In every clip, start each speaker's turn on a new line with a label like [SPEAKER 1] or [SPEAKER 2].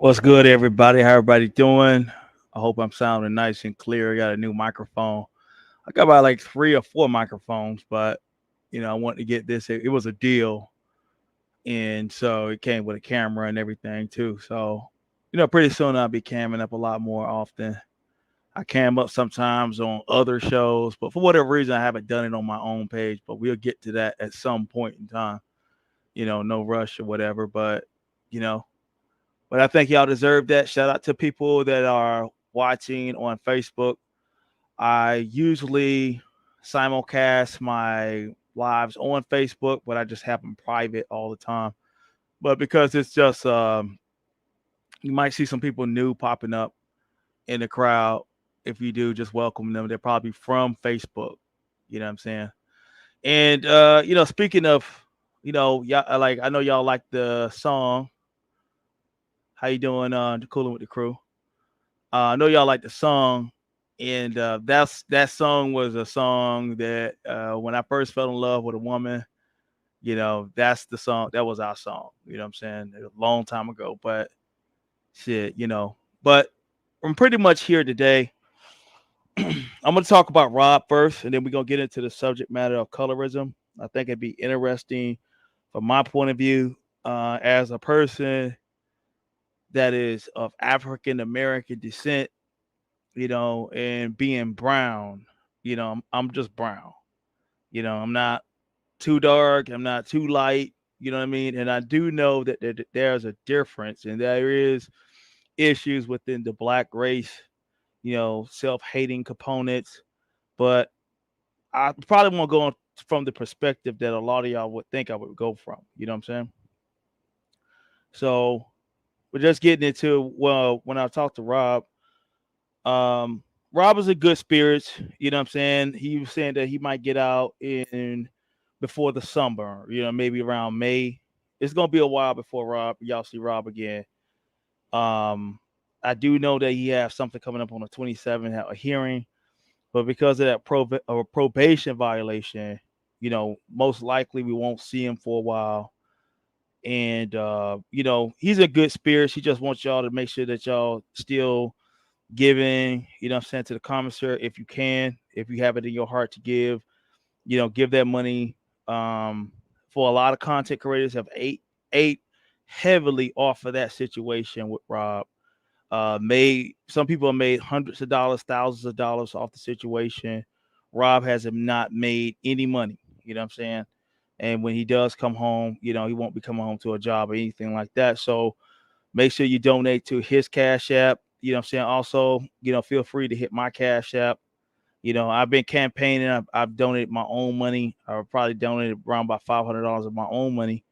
[SPEAKER 1] What's good, everybody? How everybody doing? I hope I'm sounding nice and clear. I got a new microphone. I got about like 3 or 4 microphones, but I wanted to get this. It was a deal, and so it came with a camera and everything too. So, pretty soon I'll be camming up a lot more often. I cam up sometimes on other shows, but for whatever reason, I haven't done it on my own page. But we'll get to that at some point in time. No rush or whatever. You know, But I think y'all deserve that. Shout out to people that are watching on Facebook. I usually simulcast my lives on Facebook, but I just have them private all the time. But because it's just, you might see some people new popping up in the crowd. If you do, just welcome them. They're probably from Facebook. You know what I'm saying? And speaking of, y'all like I know y'all like the song. How you doing? Cooling with the crew. I know y'all like the song, and that song was a song that when I first fell in love with a woman, that's the song. That was our song. You know what I'm saying? A long time ago, but shit. But I'm pretty much here today. I'm gonna talk about Rob first, and then we're gonna get into the subject matter of colorism. I think it'd be interesting from my point of view as a person that is of African American descent, and being brown, I'm just brown. I'm not too dark, I'm not too light, you know what I mean? And I do know that there's a difference and there is issues within the black race, self-hating components, but I probably won't go on from the perspective that a lot of y'all would think I would go from, you know what I'm saying? So we're just getting into, well, when I talked to Rob, Um, Rob is a good spirits. You know what I'm saying? He was saying that he might get out in before the summer, maybe around May. It's gonna be a while before y'all see Rob again. Um, I do know that he has something coming up on the 27th, a hearing, but because of that probation violation, most likely we won't see him for a while. And he's a good spirits. He just wants y'all to make sure that y'all still giving, I'm saying, to the commissary if you can, if you have it in your heart to give, give that money. For a lot of content creators have ate heavily off of that situation with Rob. Made some people have made hundreds of dollars, thousands of dollars off the situation. Rob has not made any money, you know what I'm saying? And when he does come home, he won't be coming home to a job or anything like that. So make sure you donate to his Cash App. You know what I'm saying? Also, feel free to hit my Cash App. I've been campaigning. I've donated my own money. I've probably donated around about $500 of my own money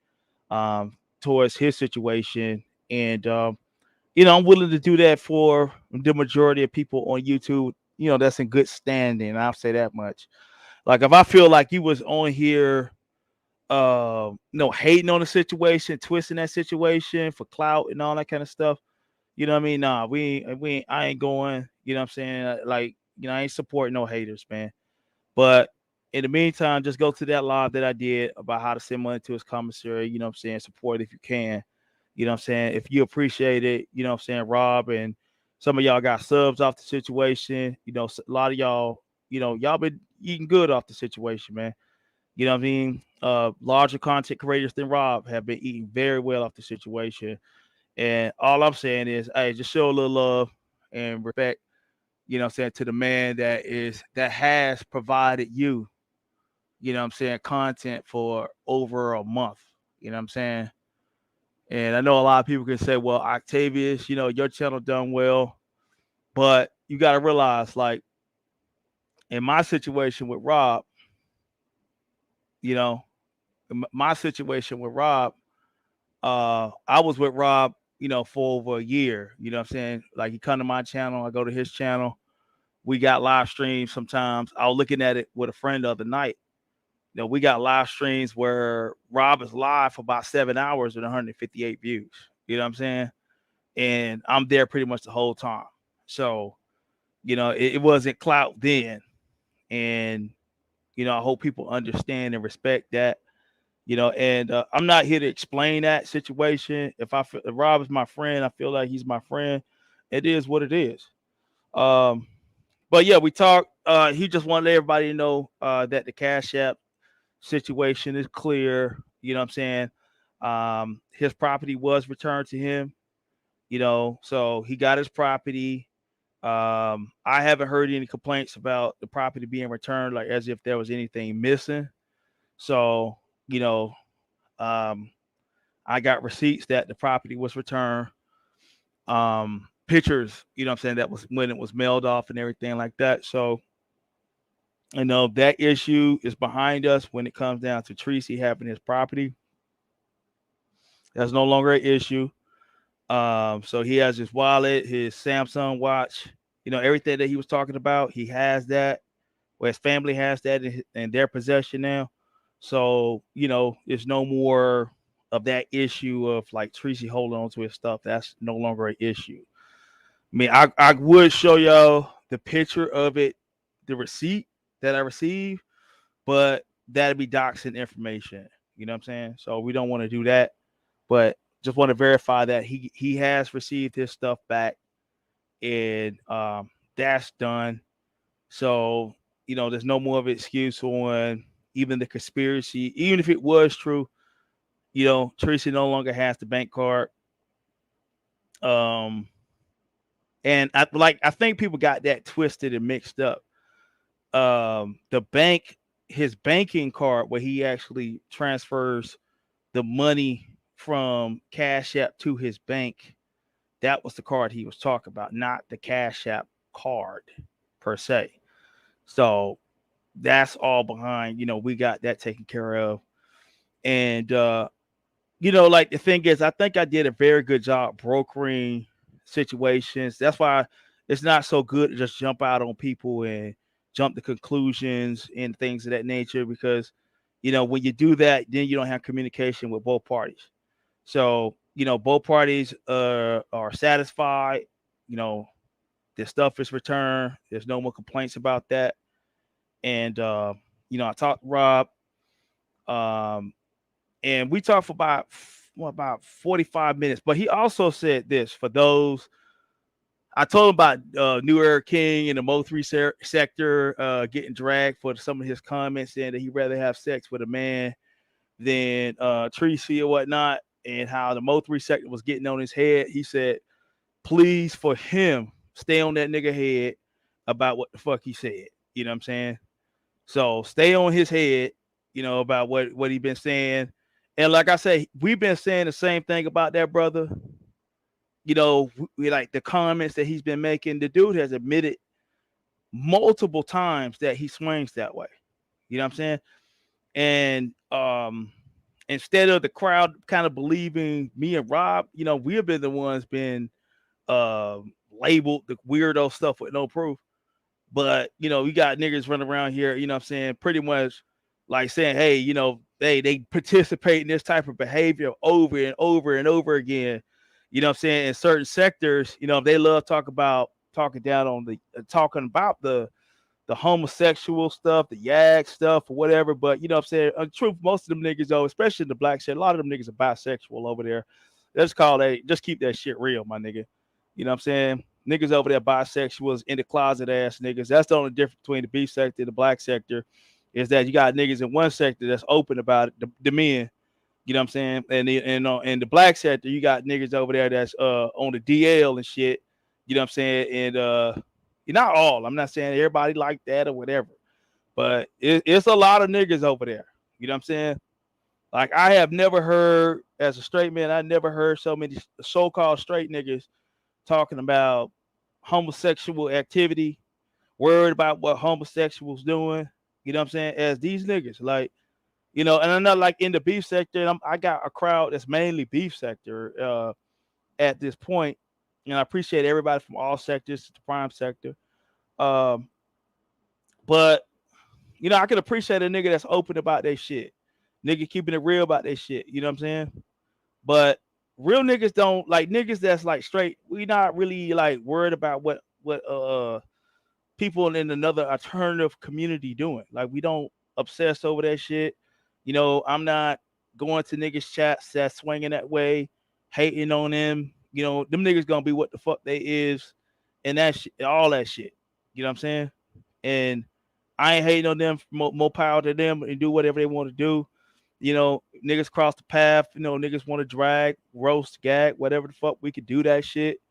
[SPEAKER 1] towards his situation. And, I'm willing to do that for the majority of people on YouTube, that's in good standing. I'll say that much. Like, if I feel like you was on here hating on the situation, twisting that situation for clout and all that kind of stuff. You know what I mean? Nah, I ain't going, you know what I'm saying? Like, I ain't supporting no haters, man. But in the meantime, just go to that live that I did about how to send money to his commissary, you know what I'm saying? Support if you can. You know what I'm saying? If you appreciate it, you know what I'm saying, Rob, and some of y'all got subs off the situation. A lot of y'all, y'all been eating good off the situation, man. You know what I mean? Larger content creators than Rob have been eating very well off the situation. And all I'm saying is, hey, just show a little love and respect, what I'm saying, to the man that has provided you, what I'm saying, content for over a month. You know what I'm saying? And I know a lot of people can say, well, Octavius, your channel done well. But you got to realize, like, in my situation with Rob, you know, my situation with Rob, I was with Rob, for over a year. You know what I'm saying? Like, he come to my channel, I go to his channel. We got live streams sometimes. I was looking at it with a friend the other night. We got live streams where Rob is live for about 7 hours with 158 views. You know what I'm saying? And I'm there pretty much the whole time. So, it wasn't clout then. And, I hope people understand and respect that. And I'm not here to explain that situation. If Rob is my friend, I feel like he's my friend. It is what it is. Um, but yeah, we talked. He just wanted everybody to know that the Cash App situation is clear. You know what I'm saying? His property was returned to him. So he got his property. I haven't heard any complaints about the property being returned, like as if there was anything missing. So, you know, um, I got receipts that the property was returned. Pictures, what I'm saying, that was when it was mailed off and everything like that. So, that issue is behind us when it comes down to Tracy having his property. That's no longer an issue. So he has his wallet, his Samsung watch, everything that he was talking about. He has that. Well, his family has that in their possession now. So, there's no more of that issue of like Tracy holding on to his stuff. That's no longer an issue. I mean, I would show y'all the picture of it, the receipt that I received, but that'd be doxing information. You know what I'm saying? So we don't want to do that. But just want to verify that he has received his stuff back, and that's done. So there's no more of an excuse on even the conspiracy, even if it was true. Tracy no longer has the bank card. Um, and I think people got that twisted and mixed up. The bank, his banking card, where he actually transfers the money from Cash App to his bank, that was the card he was talking about, not the Cash App card per se. So that's all behind. We got that taken care of. And like the thing is, I think I did a very good job brokering situations. That's why it's not so good to just jump out on people and jump to conclusions and things of that nature, because when you do that, then you don't have communication with both parties. So both parties are satisfied. The stuff is returned. There's no more complaints about that. And I talked to Rob, um, and we talked for about 45 minutes. But he also said this for those. I told him about New Era King and the Mo3 sector getting dragged for some of his comments, saying that he'd rather have sex with a man than Tracy or whatnot, and how the Mo3 sector was getting on his head. He said, please, for him, stay on that nigga head about what the fuck he said. You know what I'm saying? So stay on his head, about what he been saying. And like I say, we've been saying the same thing about that brother. We like the comments that he's been making. The dude has admitted multiple times that he swings that way. You know what I'm saying? And instead of the crowd kind of believing me and Rob, we have been the ones been labeled the weirdo stuff with no proof. But we got niggas running around here, what I'm saying, pretty much like saying, hey, they participate in this type of behavior over and over and over again. What I'm saying? In certain sectors, they love talking about the homosexual stuff, the yag stuff, or whatever. But what I'm saying, truth, most of them niggas, though, especially in the black shit, a lot of them niggas are bisexual over there. Just keep that shit real, my nigga. You know what I'm saying? Niggas over there, bisexuals, in the closet ass niggas. That's the only difference between the beef sector and the black sector, is that you got niggas in one sector that's open about it, the men. You know what I'm saying? And in the black sector, you got niggas over there that's on the DL and shit. You know what I'm saying? And not all. I'm not saying everybody like that or whatever, but it's a lot of niggas over there. You know what I'm saying? Like, I have never heard, as a straight man, I never heard so many so-called straight niggas talking about homosexual activity, worried about what homosexuals doing. You know what I'm saying? As these niggas, like, and I'm not like in the beef sector. I got a crowd that's mainly beef sector at this point, and I appreciate everybody from all sectors to the prime sector. Um, but I can appreciate a nigga that's open about their shit, nigga keeping it real about their shit. You know what I'm saying? But real niggas don't like niggas that's like straight. We not really like worried about what people in another alternative community doing. Like, we don't obsess over that shit. I'm not. going to niggas chats that's swinging that way, hating on them. Them niggas gonna be what the fuck they is, and that shit, all that shit. You know what I'm saying? And I ain't hating on them. More power to them and do whatever they want to do. Niggas cross the path. Niggas want to drag, roast, gag, whatever the fuck. We could do that shit.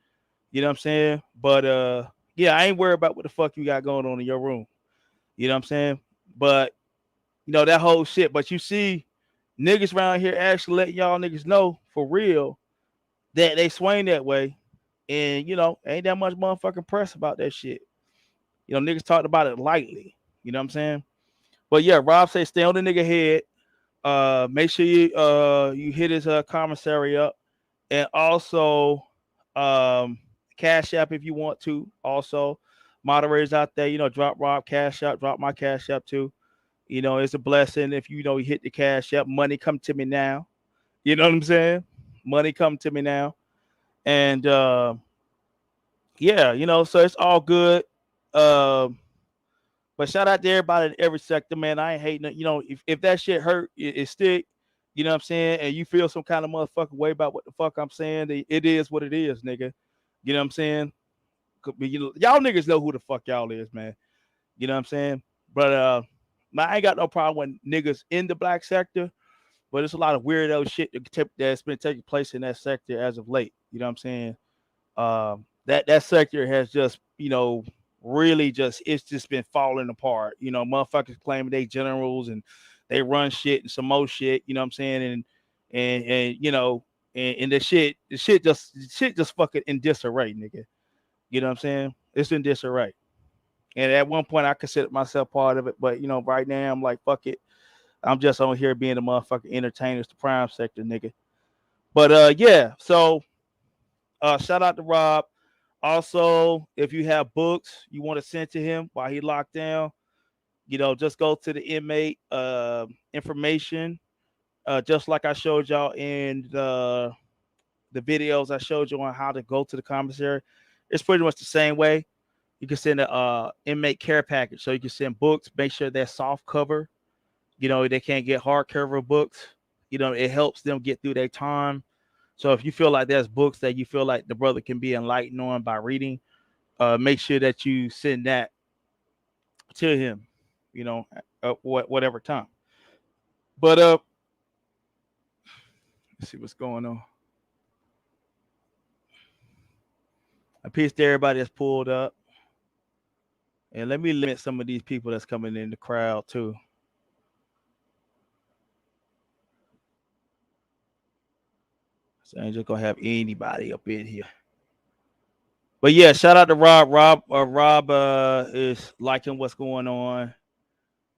[SPEAKER 1] You know what I'm saying? But yeah, I ain't worried about what the fuck you got going on in your room. You know what I'm saying? But that whole shit. But you see, niggas around here actually letting y'all niggas know for real that they swing that way, and ain't that much motherfucking press about that shit. Niggas talked about it lightly. You know what I'm saying? But yeah, Rob say stay on the nigga head. Make sure you hit his commissary up, and also cash app if you want to. Also, moderators out there, drop Rob cash app, drop my cash app too. It's a blessing if you hit the cash app. Money come to me now. You know what I'm saying? Money come to me now, and yeah, so it's all good. But shout out to everybody in every sector, man. I ain't hating it. If that shit hurt, it stick. You know what I'm saying? And you feel some kind of motherfucking way about what the fuck I'm saying. It is what it is, nigga. You know what I'm saying? Y'all niggas know who the fuck y'all is, man. You know what I'm saying? But I ain't got no problem with niggas in the black sector, but it's a lot of weirdo shit that's been taking place in that sector as of late. You know what I'm saying? That sector has just, really it's just been falling apart. Motherfuckers claiming they generals and they run shit and some more shit. You know what I'm saying? And the shit just fucking in disarray, nigga. You know what I'm saying? It's in disarray. And at one point I considered myself part of it, but right now I'm like, fuck it. I'm just on here being a motherfucking entertainer, the prime sector, nigga. But yeah, so shout out to Rob. Also, if you have books you want to send to him while he locked down, just go to the inmate information. Just like I showed y'all in the videos I showed you on how to go to the commissary. It's pretty much the same way. You can send a inmate care package. So you can send books, make sure they're soft cover. They can't get hardcover books. It helps them get through their time. So if you feel like there's books that you feel like the brother can be enlightened on by reading, make sure that you send that to him, whatever time. But let's see what's going on. A peace to everybody that's pulled up. And let me limit some of these people that's coming in the crowd too. So I ain't just gonna have anybody up in here. But yeah, shout out to Rob. Rob is liking what's going on,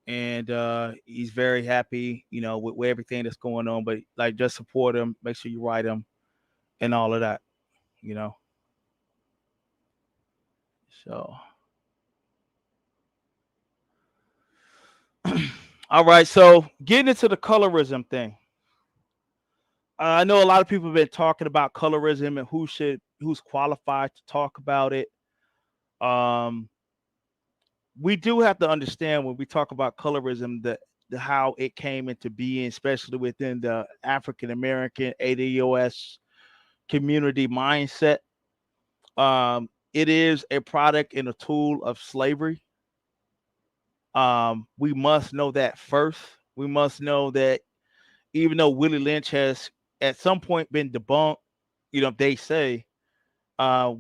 [SPEAKER 1] and he's very happy, with everything that's going on. But like, just support him. Make sure you write him, and all of that. You know. So, all right. So getting into the colorism thing. I know a lot of people have been talking about colorism and who's qualified to talk about it. Um, we do have to understand when we talk about colorism that how it came into being, especially within the African American ADOS community mindset. It is a product and a tool of slavery. We must know that first. We must know that even though Willie Lynch has at some point been debunked, they say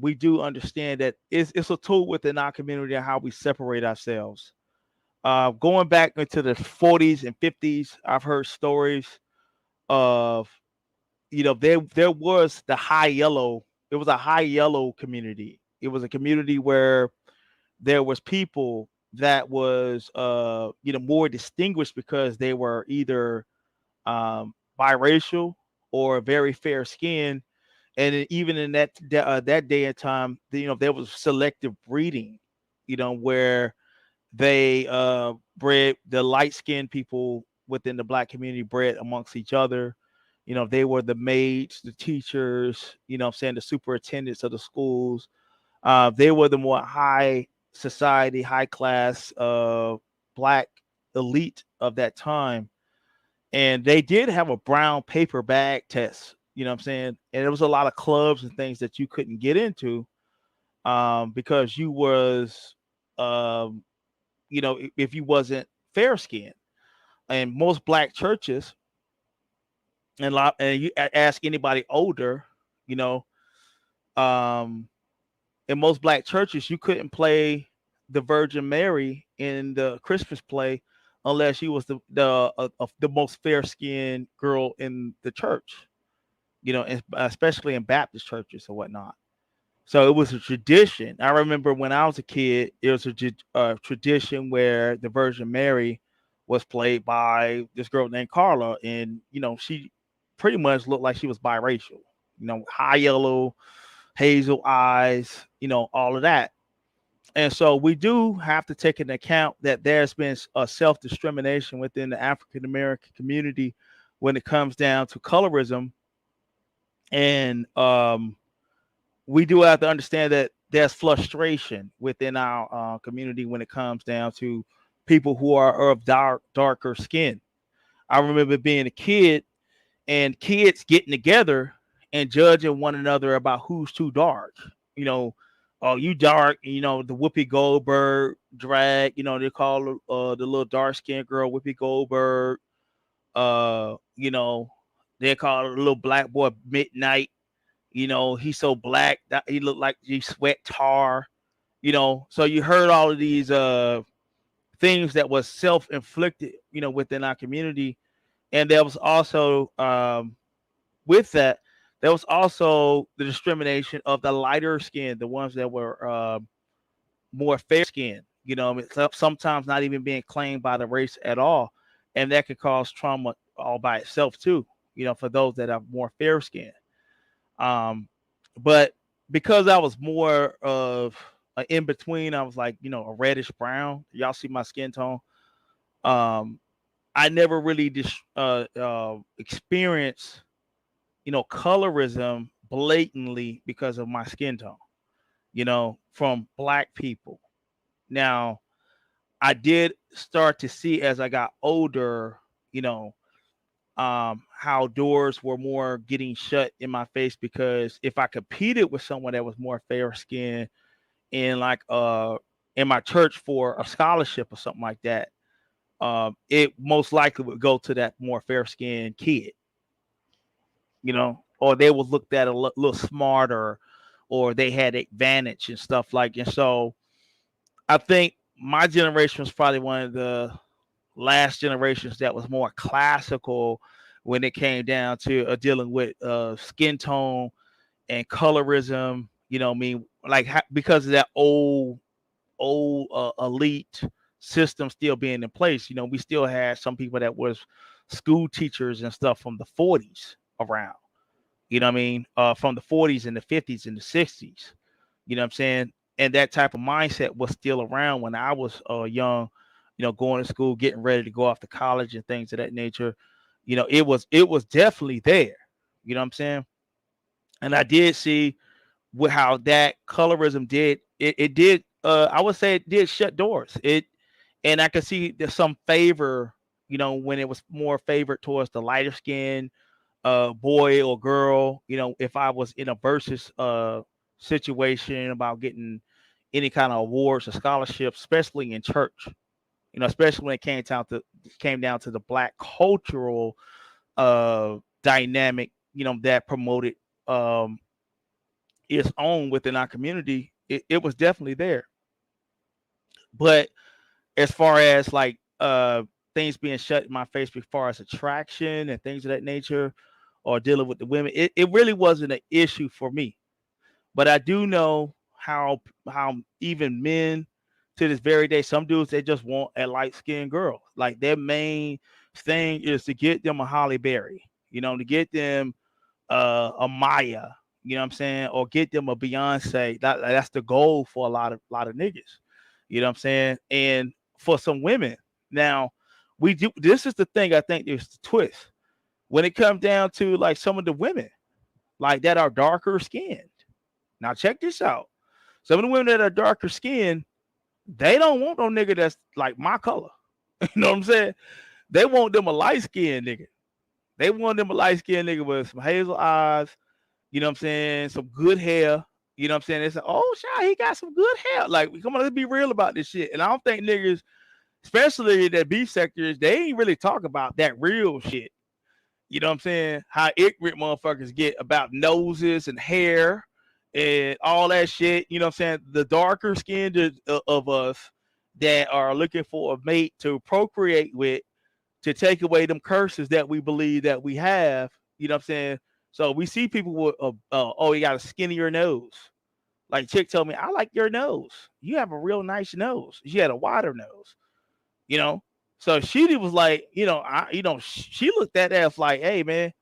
[SPEAKER 1] we do understand that it's a tool within our community and how we separate ourselves. Going back into the 40s and 50s, I've heard stories of, there was the high yellow. It was a high yellow community. It was a community where there was people that was, more distinguished because they were either biracial or very fair skinned. And even in that day and time, there was selective breeding, where they bred the light skinned people within the black community bred amongst each other. They were the maids, the teachers, I'm saying, the superintendents of the schools. They were the more high society, high class black elite of that time. And they did have a brown paper bag test, you know what I'm saying? And there was a lot of clubs and things that you couldn't get into because you was, um, if you wasn't fair skinned. And most black churches, and you ask anybody older, you know, um, in most black churches, you couldn't play the Virgin Mary in the Christmas play unless you was the most fair skinned girl in the church, especially in Baptist churches or whatnot. So it was a tradition. I remember when I was a kid, it was a tradition where the Virgin Mary was played by this girl named Carla, and she pretty much looked like she was biracial. High yellow, hazel eyes, all of that. And so we do have to take into account that there's been a self discrimination within the African American community when it comes down to colorism, and we do have to understand that there's frustration within our community when it comes down to people who are of darker skin. I remember being a kid and kids getting together and judging one another about who's too dark. You know, oh, you dark. The Whoopi Goldberg drag. They call the little dark skinned girl Whoopi Goldberg. Uh, you know, they call the little black boy Midnight. He's so black that he looked like he sweat tar. So you heard all of these things that was self-inflicted, within our community. And there was also with that, there was also the discrimination of the lighter skin, the ones that were more fair skinned, sometimes not even being claimed by the race at all. And that could cause trauma all by itself too, for those that are more fair skinned. But because I was more of an in between, I was like, a reddish brown. Y'all see my skin tone. I never really experienced, colorism blatantly because of my skin tone, from black people. Now, I did start to see as I got older, you know, how doors were more getting shut in my face because if I competed with someone that was more fair skinned in in my church for a scholarship or something like that, it most likely would go to that more fair skinned kid, or they was looked at a little smarter, or they had advantage and stuff like. And so I think my generation was probably one of the last generations that was more classical when it came down to dealing with skin tone and colorism. I mean, like because of that old elite system still being in place. We still had some people that was school teachers and stuff from the 40s around. What I mean? From the 40s and the 50s and the 60s. You know what I'm saying? And that type of mindset was still around when I was young, going to school, getting ready to go off to college and things of that nature. It was definitely there. You know what I'm saying? And I did see how that colorism it did I would say it did shut doors. And I could see there's some favor, when it was more favored towards the lighter skin boy or girl, if I was in a versus situation about getting any kind of awards or scholarships, especially in church, especially when it came down to the black cultural dynamic, that promoted its own within our community, it was definitely there. But as far as like things being shut in my face as far as attraction and things of that nature or dealing with the women, it really wasn't an issue for me. But I do know how even men to this very day, some dudes they just want a light skinned girl. Like their main thing is to get them a Holly Berry, to get them a Maya, you know what I'm saying, or get them a Beyonce. That's the goal for a lot of niggas. You know what I'm saying? And for some women, now we do. This is the thing I think is the twist when it comes down to like some of the women like that are darker skinned. Now check this out. Some of the women that are darker skinned, they don't want no nigga that's like my color. You know what I'm saying? They want them a light skinned nigga. They want them a light skinned nigga with some hazel eyes, you know what I'm saying? Some good hair. You know what I'm saying? They say, oh, shit, he got some good hair. Like, come on, let's be real about this shit. And I don't think niggas, especially that beef sectors, they ain't really talk about that real shit. You know what I'm saying? How ignorant motherfuckers get about noses and hair and all that shit. You know what I'm saying? The darker skinned of us that are looking for a mate to procreate with, to take away them curses that we believe that we have. You know what I'm saying? So we see people with, oh, you got a skinnier nose. Like chick told me, I like your nose. You have a real nice nose. She had a wider nose, you know. So she was like, she looked at that like, hey man,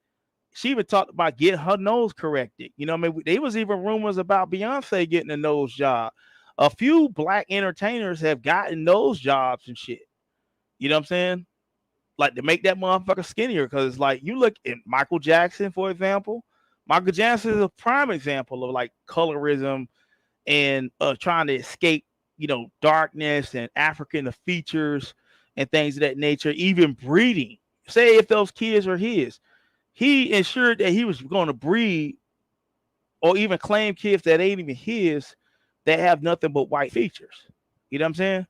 [SPEAKER 1] she even talked about getting her nose corrected. You know, what I mean, there was even rumors about Beyonce getting a nose job. A few black entertainers have gotten nose jobs and shit. You know what I'm saying? Like to make that motherfucker skinnier, because like you look at Michael Jackson, for example. Michael Jackson is a prime example of like colorism and trying to escape, darkness and African features and things of that nature, even breeding. Say if those kids were his, he ensured that he was going to breed or even claim kids that ain't even his that have nothing but white features. You know what I'm saying?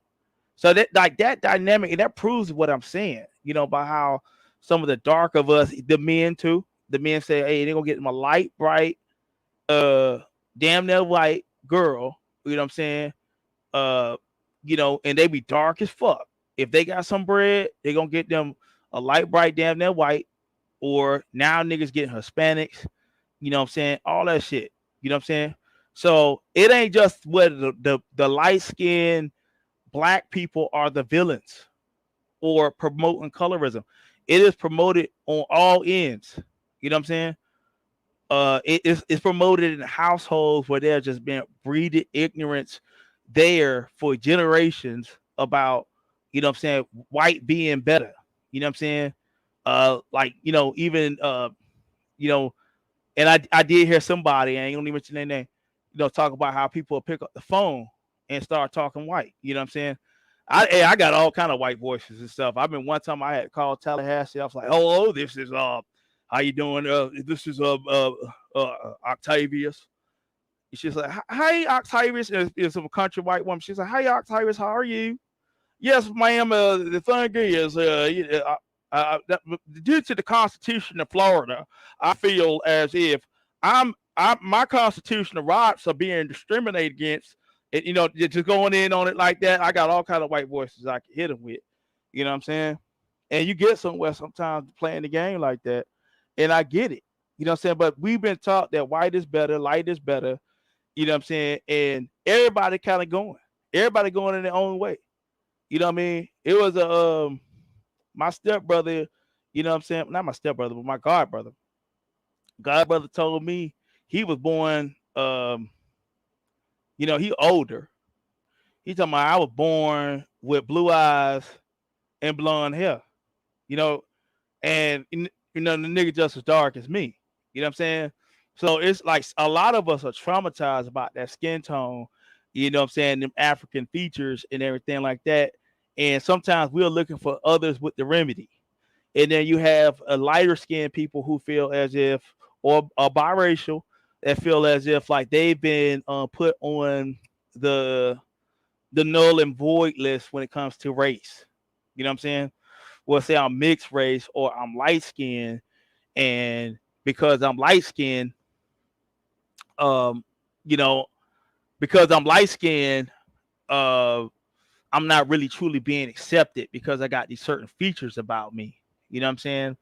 [SPEAKER 1] So that like that dynamic, and that proves what I'm saying, by how some of the dark of us, the men too, the men say, hey, they're gonna get them a light, bright, damn near white girl, you know what I'm saying? And they be dark as fuck. If they got some bread, they gonna get them a light, bright, damn near white, or now niggas getting Hispanics, you know what I'm saying? All that shit. You know what I'm saying? So it ain't just whether the light skinned black people are the villains or promoting colorism. It is promoted on all ends. You know what I'm saying? It's promoted in households where there's just been breeded ignorance there for generations about, you know what I'm saying, white being better. You know what I'm saying? Even and I did hear somebody, I ain't gonna even mention their name, talk about how people pick up the phone and start talking white. You know what I'm saying? I got all kind of white voices and stuff. I mean, one time I had called Tallahassee. I was like, "Oh, this is how you doing? This is Octavius." And she's like, "Hey, Octavius," is a country white woman. She's like, "Hey, Octavius, how are you?" Yes, ma'am. The thing is, due to the Constitution of Florida, I feel as if my constitutional rights are being discriminated against. And, just going in on it like that. I got all kind of white voices I can hit them with. You know what I'm saying? And you get somewhere sometimes playing the game like that. And I get it. You know what I'm saying? But we've been taught that white is better, light is better. You know what I'm saying? And everybody kind of going. Everybody going in their own way. You know what I mean? It was my stepbrother, you know what I'm saying? Not my stepbrother, but my godbrother. Godbrother told me he was born, he older. He talking about I was born with blue eyes and blonde hair, you know, and the nigga just as dark as me. You know what I'm saying? So it's like a lot of us are traumatized about that skin tone, you know what I'm saying, them African features and everything like that. And sometimes we're looking for others with the remedy. And then you have a lighter skinned people who feel as if, or biracial, that feel as if like they've been put on the null and void list when it comes to race. You know what I'm saying? Well, say I'm mixed race or I'm light skinned, and because I'm light skinned, um, you know, because I'm light skinned, I'm not really truly being accepted because I got these certain features about me. You know what I'm saying?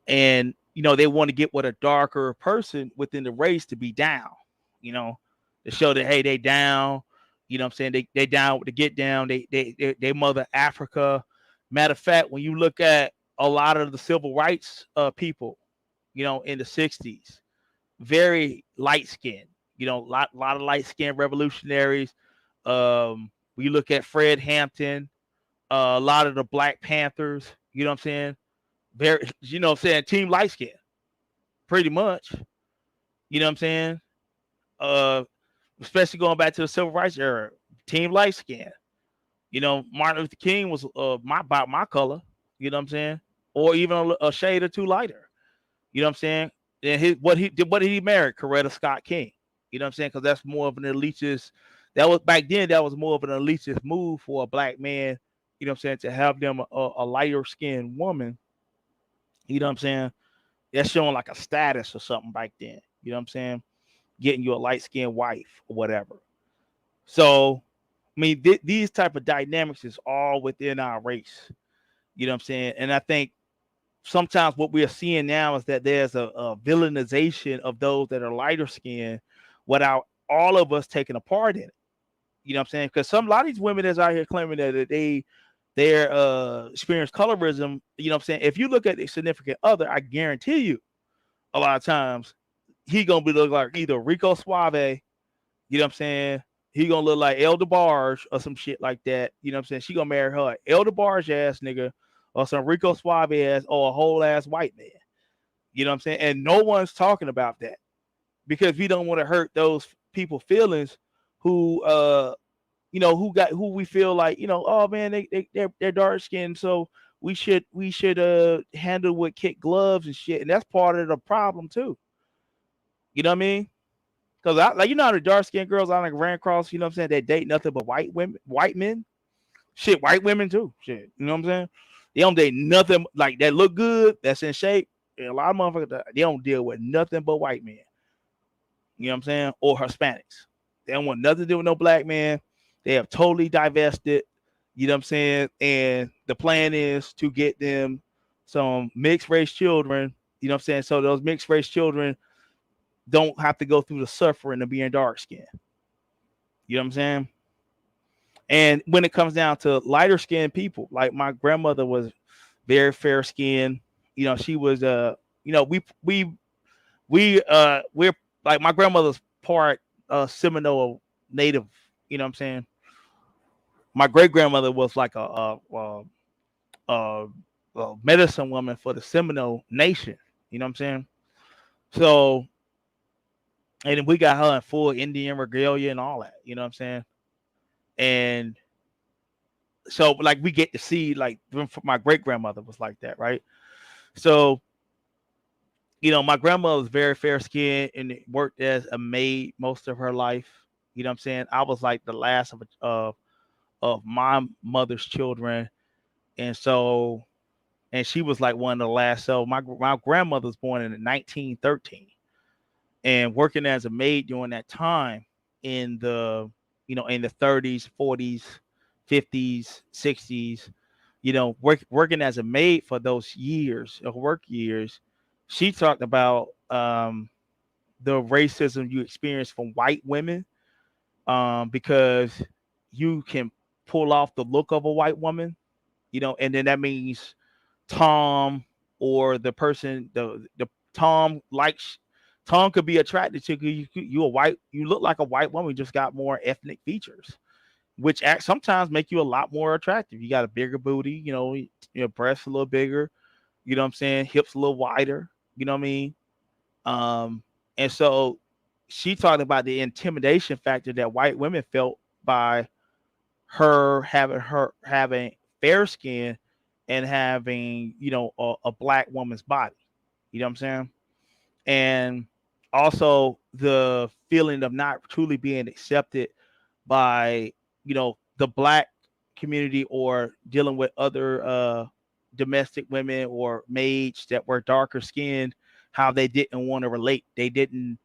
[SPEAKER 1] And they want to get with a darker person within the race to be down, to show that hey, they down. You know what I'm saying? They down to get down. They mother Africa. Matter of fact, when you look at a lot of the civil rights people, in the 60s, very light skinned, lot of light skinned revolutionaries. We look at Fred Hampton, a lot of the Black Panthers, you know what I'm saying? Very, team light skin, pretty much. You know what I'm saying? Especially going back to the civil rights era, team light skin. Martin Luther King was about my color. You know what I'm saying? Or even a shade or two lighter. You know what I'm saying? And what did he marry? Coretta Scott King. You know what I'm saying? Because that's more of an elitist. That was back then. That was more of an elitist move for a black man. You know what I'm saying? To have them a lighter skinned woman. You know what I'm saying? That's showing like a status or something back then. You know what I'm saying? Getting you a light skinned wife or whatever. So I mean, these type of dynamics is all within our race. You know what I'm saying? And I think sometimes what we are seeing now is that there's a villainization of those that are lighter skinned without all of us taking a part in it. You know what I'm saying? Because a lot of these women that's out here claiming that they're experience colorism, you know what I'm saying? If you look at the significant other, I guarantee you a lot of times he gonna be look like either Rico Suave, you know what I'm saying? He gonna look like El DeBarge or some shit like that. You know what I'm saying? She gonna marry her El DeBarge ass nigga or some Rico Suave ass or a whole ass white man. You know what I'm saying? And no one's talking about that because we don't want to hurt those people feelings who who we feel like, oh man, they're dark skinned, so we should handle with kid gloves and shit. And that's part of the problem too. You know what I mean? Because I like how the dark skinned girls I like ran across, you know what I'm saying, they date nothing but white women, white men. Shit, white women too. Shit. You know what I'm saying? They don't date nothing like that look good, that's in shape. And a lot of motherfuckers they don't deal with nothing but white men. You know what I'm saying? Or Hispanics. They don't want nothing to do with no black man. They have totally divested. You know what I'm saying? And the plan is to get them some mixed race children. You know what I'm saying? So those mixed race children don't have to go through the suffering of being dark skinned. You know what I'm saying? And when it comes down to lighter skinned people, like my grandmother was very fair skinned. She was we're like my grandmother's part Seminole native. You know what I'm saying? My great grandmother was like a medicine woman for the Seminole Nation. You know what I'm saying? So, and then we got her in full Indian regalia and all that. You know what I'm saying? And so, like, we get to see, like, my great grandmother was like that, right? So, my grandmother was very fair skinned and worked as a maid most of her life. You know what I'm saying? I was like the last of my mother's children, and so, and she was like one of the last. So my grandmother was born in 1913, and working as a maid during that time in the in the 30s, 40s, 50s, 60s, working as a maid for those years of work years. She talked about the racism you experience from white women, because you can pull off the look of a white woman, and then that means Tom or the person, the Tom likes. Tom could be attracted to you. You look like a white woman, just got more ethnic features, which sometimes make you a lot more attractive. You got a bigger booty, your breasts a little bigger, you know what I'm saying, hips a little wider, you know what I mean? And so she talked about the intimidation factor that white women felt by her having fair skin and having, a black woman's body. You know what I'm saying? And also the feeling of not truly being accepted by, the black community, or dealing with other domestic women or maids that were darker skinned, how they didn't want to relate. They didn't,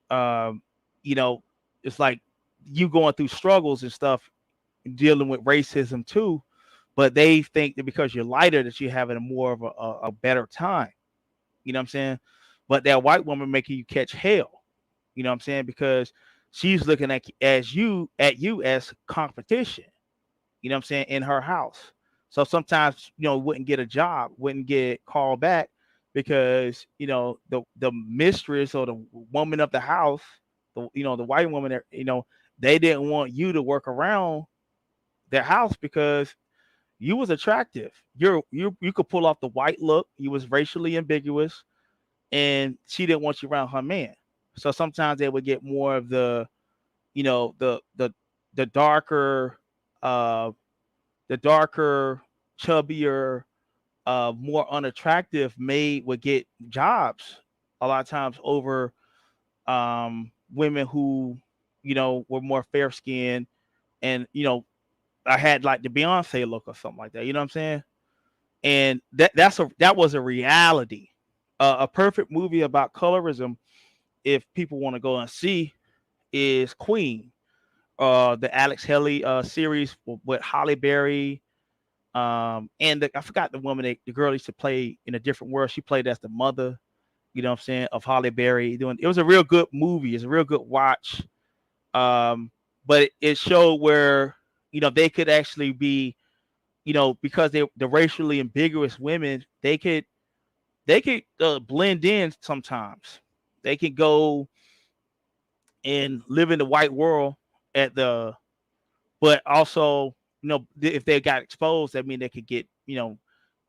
[SPEAKER 1] um, you know, it's like you going through struggles and stuff, dealing with racism too, but they think that because you're lighter that you're having a more of a better time. You know what I'm saying? But that white woman making you catch hell. You know what I'm saying? Because she's looking at you as competition. You know what I'm saying? In her house. So sometimes, wouldn't get a job, wouldn't get called back because, the mistress or the woman of the house, the white woman, they didn't want you to work around their house because you was attractive. You could pull off the white look. You was racially ambiguous, and she didn't want you around her man. So sometimes they would get more of the, the darker, uh, the darker, chubbier, more unattractive would get jobs a lot of times over women who, were more fair skinned, and I had like the Beyonce look or something like that. You know what I'm saying? And that was a reality. A perfect movie about colorism, if people want to go and see, is Queen, the Alex Haley series with Holly Berry. And I forgot the woman, the girl used to play in A Different World. She played as the mother, you know what I'm saying, of Holly Berry. It was a real good movie. It's a real good watch. But it showed where, they could actually be, because the racially ambiguous women, they could blend in sometimes. They could go and live in the white world but also, if they got exposed, that mean they could get,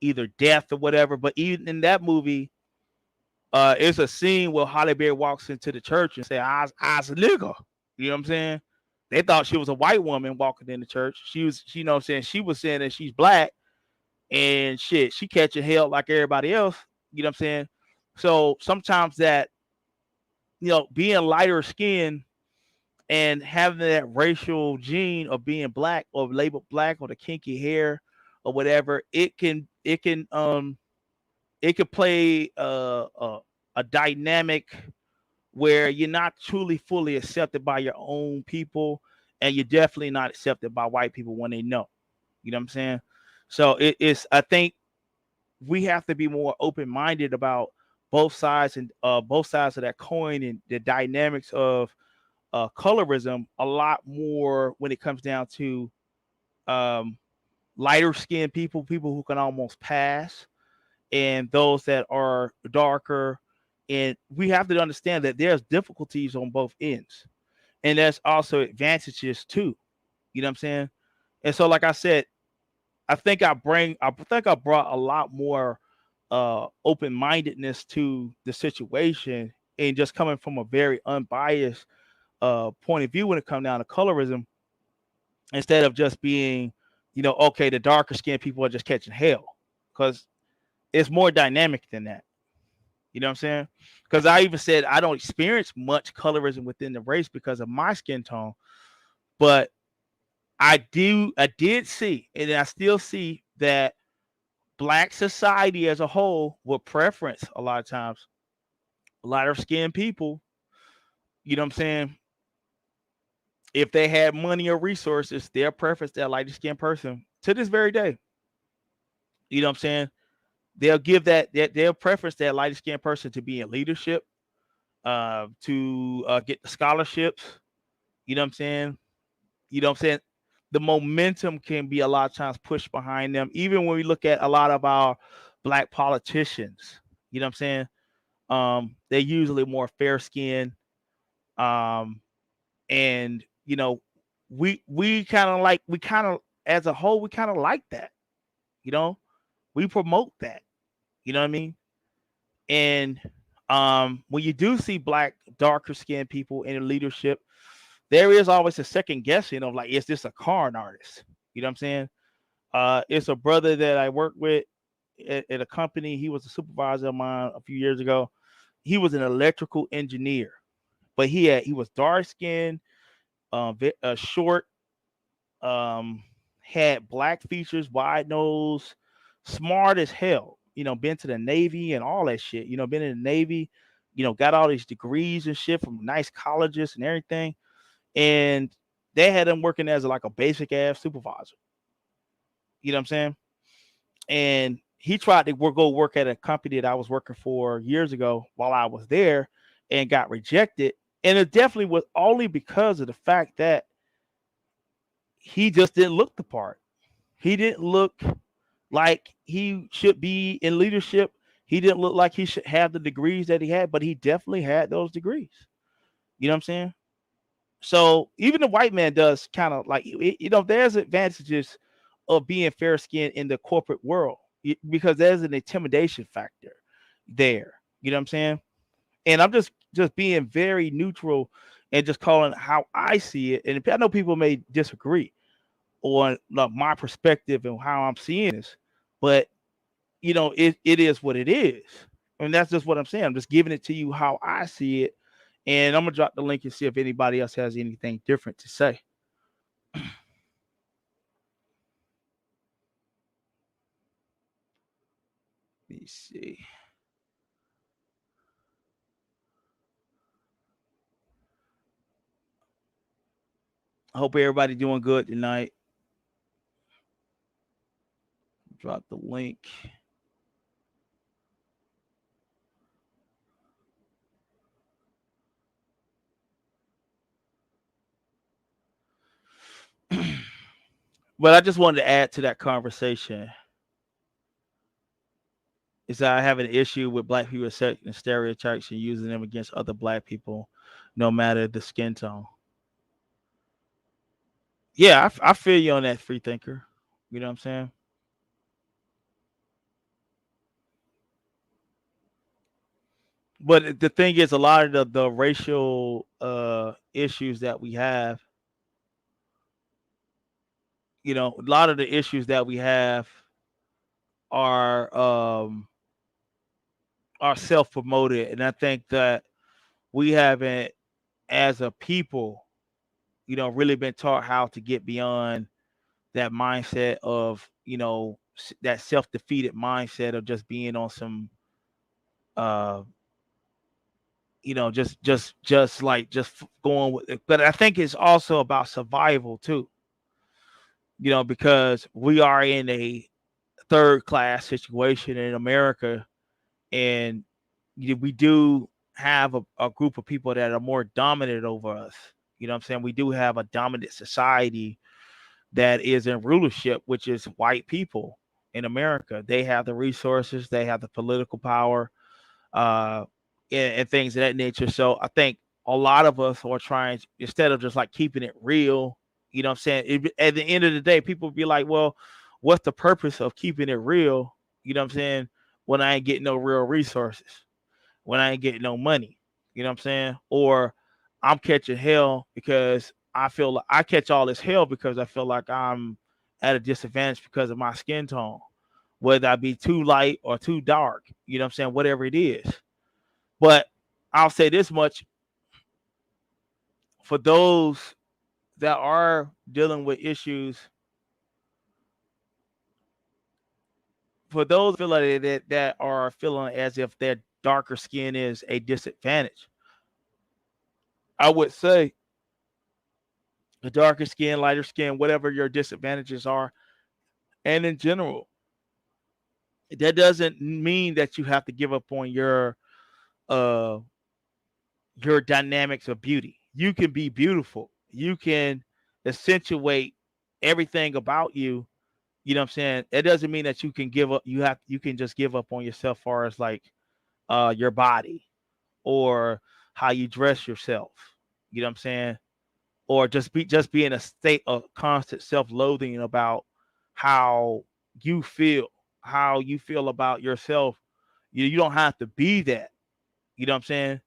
[SPEAKER 1] either death or whatever. But even in that movie, it's a scene where Holly Berry walks into the church and say, "I's a nigga." You know what I'm saying? They thought she was a white woman walking in the church. You know what I'm saying? She was saying that she's black, and shit, she catching hell like everybody else. You know what I'm saying? So sometimes that, being lighter skinned and having that racial gene of being black or labeled black or the kinky hair or whatever, it could play a dynamic where you're not truly fully accepted by your own people, and you're definitely not accepted by white people when they know. You know what I'm saying? So it's, I think we have to be more open-minded about both sides, and both sides of that coin, and the dynamics of colorism a lot more when it comes down to um, lighter skinned people who can almost pass, and those that are darker. And we have to understand that there's difficulties on both ends, and there's also advantages too. You know what I'm saying? And so, like I said, I think I brought a lot more open-mindedness to the situation, and just coming from a very unbiased point of view when it comes down to colorism, instead of just being, okay, the darker skinned people are just catching hell, because it's more dynamic than that. You know what I'm saying? Because I even said I don't experience much colorism within the race because of my skin tone, but I did see, and I still see that black society as a whole will preference a lot of times lighter skinned people. You know what I'm saying? If they had money or resources, their preference that lighter skinned person to this very day. You know what I'm saying? They'll give they'll preference that lighter skinned person to be in leadership, to get the scholarships. You know what I'm saying? You know what I'm saying? The momentum can be a lot of times pushed behind them. Even when we look at a lot of our black politicians, you know what I'm saying? They're usually more fair skinned. Um, and we kind of, as a whole, we kind of like that. You know, we promote that. You know what I mean? And when you do see black, darker skinned people in leadership, there is always a second guessing of like, is this a con artist? You know what I'm saying? It's a brother that I worked with at a company. He was a supervisor of mine a few years ago. He was an electrical engineer, but he was dark skinned, short, um, had black features, wide nose, smart as hell. Been to the Navy and all that shit. Been in the Navy. Got all these degrees and shit from nice colleges and everything. And they had him working as like a basic ass supervisor. You know what I'm saying? And he tried to go work at a company that I was working for years ago while I was there, and got rejected. And it definitely was only because of the fact that he just didn't look the part. He didn't look like he should be in leadership. He didn't look like he should have the degrees that he had, but he definitely had those degrees. You know what I'm saying? So even the white man does kind of like, there's advantages of being fair skinned in the corporate world, because there's an intimidation factor there. You know what I'm saying? And I'm just being very neutral and just calling how I see it. And I know people may disagree on like my perspective and how I'm seeing this, but it is what it is. And that's just what I'm saying. I'm just giving it to you how I see it. And I'm gonna drop the link and see if anybody else has anything different to say. Let me see. I hope everybody doing good tonight. Drop the link. But I just wanted to add to that conversation is that I have an issue with black people accepting stereotypes and using them against other black people, no matter the skin tone. Yeah, I feel you on that, free thinker. You know what I'm saying? But the thing is, a lot of the racial issues that we have, a lot of the issues that we have are are self promoted, and I think that we haven't, as a people, really been taught how to get beyond that mindset of that self defeated mindset of just being on some uh just going with it. But I think it's also about survival too, because we are in a third class situation in America, and we do have a group of people that are more dominant over us. You know what I'm saying? We do have a dominant society that is in rulership, which is white people in America. They have the resources, they have the political power, uh, and things of that nature. So I think a lot of us are trying, instead of just like keeping it real, what I'm saying? At the end of the day, people be like, well, what's the purpose of keeping it real? You know what I'm saying? When I ain't getting no real resources, when I ain't getting no money, you know what I'm saying? Or I'm catching hell because I feel like I catch all this hell because I feel like I'm at a disadvantage because of my skin tone, whether I be too light or too dark, you know what I'm saying? Whatever it is. But I'll say this much, for those that are dealing with issues, for those feel like that are feeling as if their darker skin is a disadvantage, I would say the darker skin, lighter skin, whatever your disadvantages are, and in general, that doesn't mean that you have to give up on uh your dynamics of beauty. You can be beautiful. You can accentuate everything about you. You know what I'm saying? It doesn't mean that you can give up. You can just give up on yourself, far as like your body or how you dress yourself. You know what I'm saying? Or just be in a state of constant self-loathing about how you feel, how you feel about yourself. You don't have to be that. You know what I'm saying?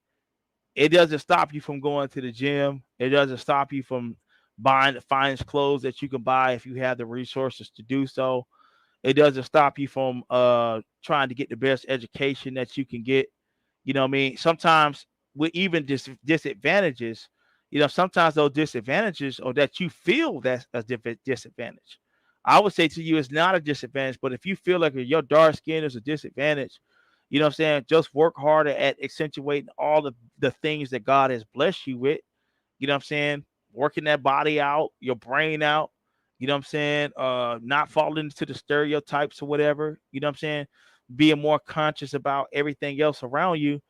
[SPEAKER 1] It doesn't stop you from going to the gym. It doesn't stop you from buying the finest clothes that you can buy if you have the resources to do so. It doesn't stop you from trying to get the best education that you can get. You know what I mean? Sometimes with even disadvantages, sometimes those disadvantages or that you feel that's a disadvantage. I would say to you, it's not a disadvantage, but if you feel like your dark skin is a disadvantage, you know what I'm saying? Just work harder at accentuating all the things that God has blessed you with. You know what I'm saying? Working that body out, your brain out. You know what I'm saying? Not falling into the stereotypes or whatever. You know what I'm saying? Being more conscious about everything else around you.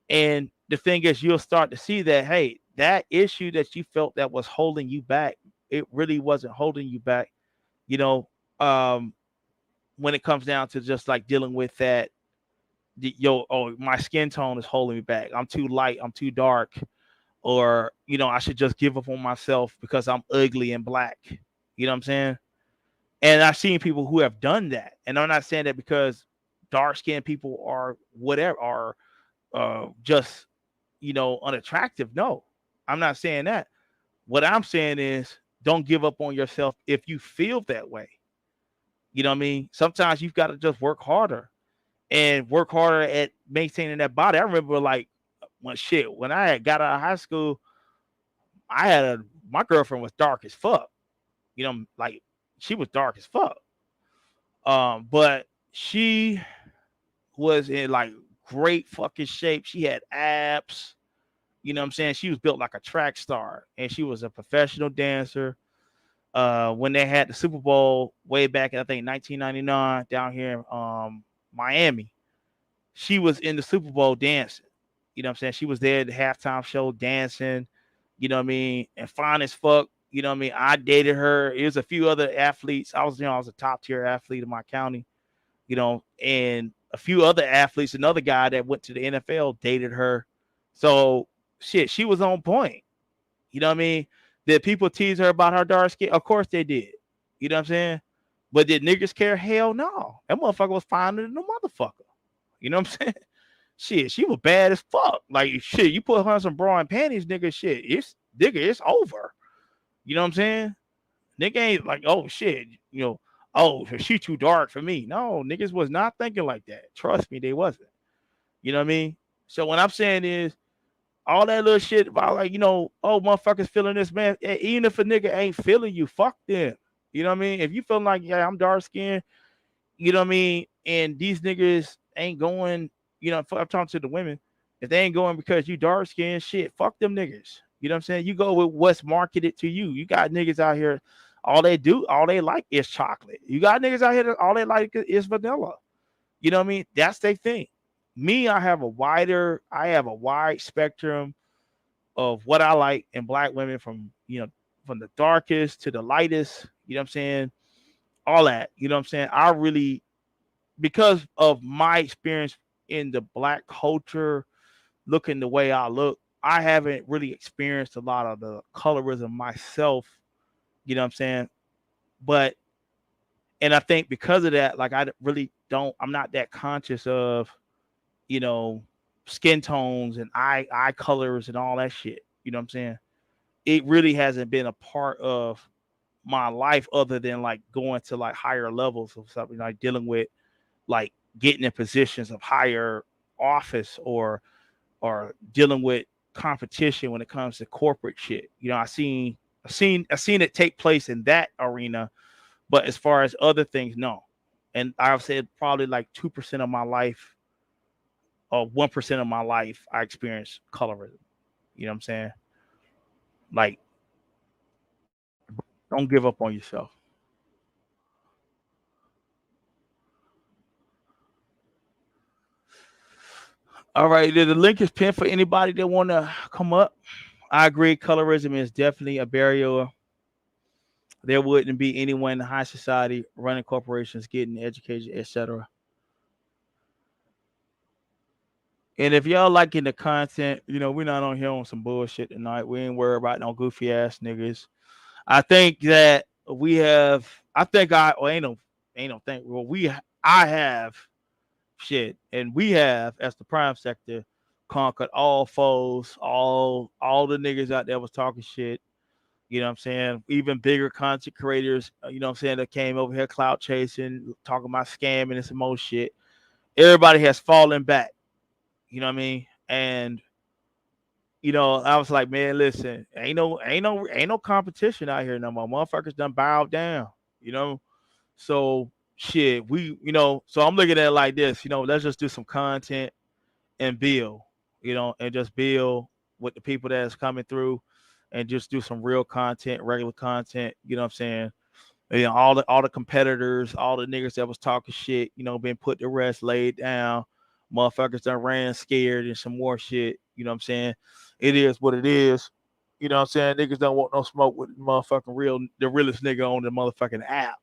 [SPEAKER 1] And the thing is, you'll start to see that, hey, that issue that you felt that was holding you back, it really wasn't holding you back. You know, um, when it comes down to just like dealing with that, oh, my skin tone is holding me back. I'm too light. I'm too dark. Or, I should just give up on myself because I'm ugly and black. You know what I'm saying? And I've seen people who have done that. And I'm not saying that because dark skinned people are whatever, are just, unattractive. No, I'm not saying that. What I'm saying is don't give up on yourself if you feel that way. You know what I mean? Sometimes you've got to just work harder. and work harder at maintaining that body. I remember like when I had got out of high school, I had my girlfriend was dark as fuck. You know, like she was dark as fuck. But she was in like great fucking shape. She had abs. You know what I'm saying? She was built like a track star, and she was a professional dancer. When they had the Super Bowl way back in I think 1999 down here in Miami, she was in the Super Bowl dancing. You know what I'm saying? She was there at the halftime show dancing, you know what I mean, and fine as fuck. You know what I mean? I dated her. There's a few other athletes. I was a top tier athlete in my county, you know, and a few other athletes, another guy that went to the NFL dated her. So shit, she was on point. You know what I mean? Did people tease her about her dark skin? Of course they did. You know what I'm saying? But did niggas care? Hell no. That motherfucker was finer than the motherfucker. You know what I'm saying? Shit, she was bad as fuck. Like shit, you put her on some bra and panties, nigga. Shit, it's over. You know what I'm saying? Nigga ain't like, oh shit, you know, oh she too dark for me. No, niggas was not thinking like that. Trust me, they wasn't. You know what I mean? So what I'm saying is all that little shit about like, you know, oh motherfuckers feeling this, man. Even if a nigga ain't feeling you, fuck them. You know what I mean? If you feeling like, yeah, I'm dark skinned, you know what I mean? And these niggas ain't going, you know, I'm talking to the women. If they ain't going because you dark skinned, shit, fuck them niggas. You know what I'm saying? You go with what's marketed to you. You got niggas out here, all they like is chocolate. You got niggas out here that all they like is vanilla. You know what I mean? That's their thing. Me, I have a wide spectrum of what I like in black women from, you know, from the darkest to the lightest, you know what I'm saying? All that, you know what I'm saying? I really, because of my experience in the black culture, looking the way I look, I haven't really experienced a lot of the colorism myself, you know what I'm saying? But, and I think because of that, like, I'm not that conscious of, you know, skin tones and eye colors and all that shit, you know what I'm saying? It really hasn't been a part of my life other than like going to like higher levels of something like dealing with like getting in positions of higher office or dealing with competition when it comes to corporate shit. You know, I seen it take place in that arena, but as far as other things, no. And I've said probably like 2% of my life or 1% of my life I experienced colorism. You know what I'm saying? Like, don't give up on yourself. All right, the link is pinned for anybody that want to come up. I agree, colorism is definitely a barrier. There wouldn't be anyone in high society running corporations, getting education, etc. And if y'all liking the content, you know, we're not on here on some bullshit tonight. We ain't worried about no goofy ass niggas. I think that we have. I think I well, ain't no think. Well, I have shit, and we have as the prime sector conquered all foes, all the niggas out there was talking shit. You know what I'm saying? Even bigger content creators, you know what I'm saying, that came over here clout chasing, talking about scamming and some more shit. Everybody has fallen back. You know what I mean? And you know, I was like, man, listen, ain't no competition out here no more. Motherfuckers done bowed down, you know. So shit, you know, so I'm looking at it like this, you know, let's just do some content and build, you know, and just build with the people that's coming through and just do some real content, regular content, you know what I'm saying? You know, all the competitors, all the niggas that was talking shit, you know, been put to rest, laid down. Motherfuckers done ran scared and some more shit. You know what I'm saying? It is what it is. You know what I'm saying? Niggas don't want no smoke with the realest nigga on the motherfucking app.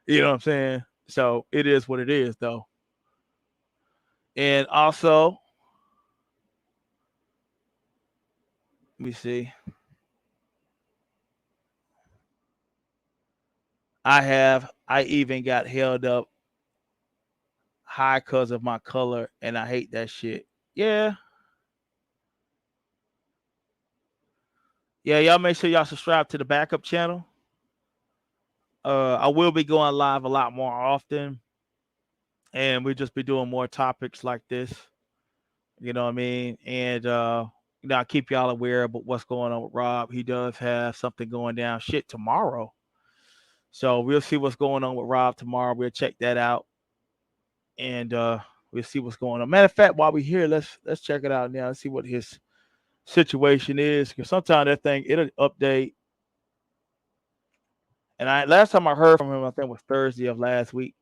[SPEAKER 1] You know what I'm saying? So it is what it is, though. And also, let me see. I even got held up high because of my color, and I hate that shit. Yeah, yeah. Y'all make sure y'all subscribe to the backup channel. I will be going live a lot more often. and we'll just be doing more topics like this. You know what I mean? And I'll keep y'all aware of what's going on with Rob. He does have something going down shit tomorrow. So we'll see what's going on with Rob tomorrow. We'll check that out. And we'll see what's going on. Matter of fact, while we're here, let's check it out now and see what his situation is. Because sometimes that thing it'll update. And I last time I heard from him, I think was Thursday of last week.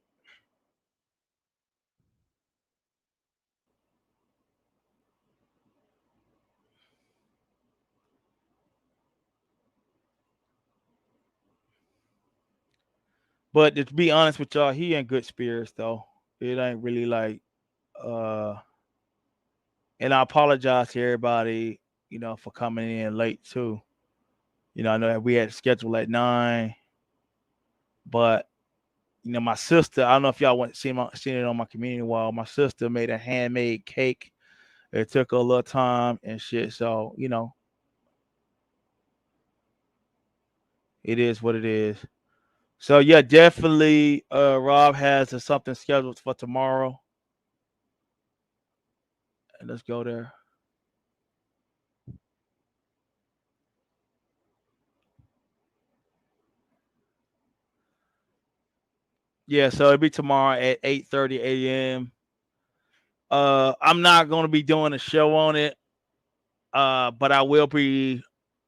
[SPEAKER 1] But to be honest with y'all, he in good spirits though. It ain't really like uh and I apologize to everybody, for coming in late too. I know that we had scheduled at 9, but my sister, I don't know if y'all went seen it on my community wall. My sister made a handmade cake. It took her a little time and shit. So, it is what it is. So yeah, definitely Rob has something scheduled for tomorrow. And let's go there. Yeah, so it'll be tomorrow at 8:30 a.m. I'm not gonna be doing a show on it, but I will be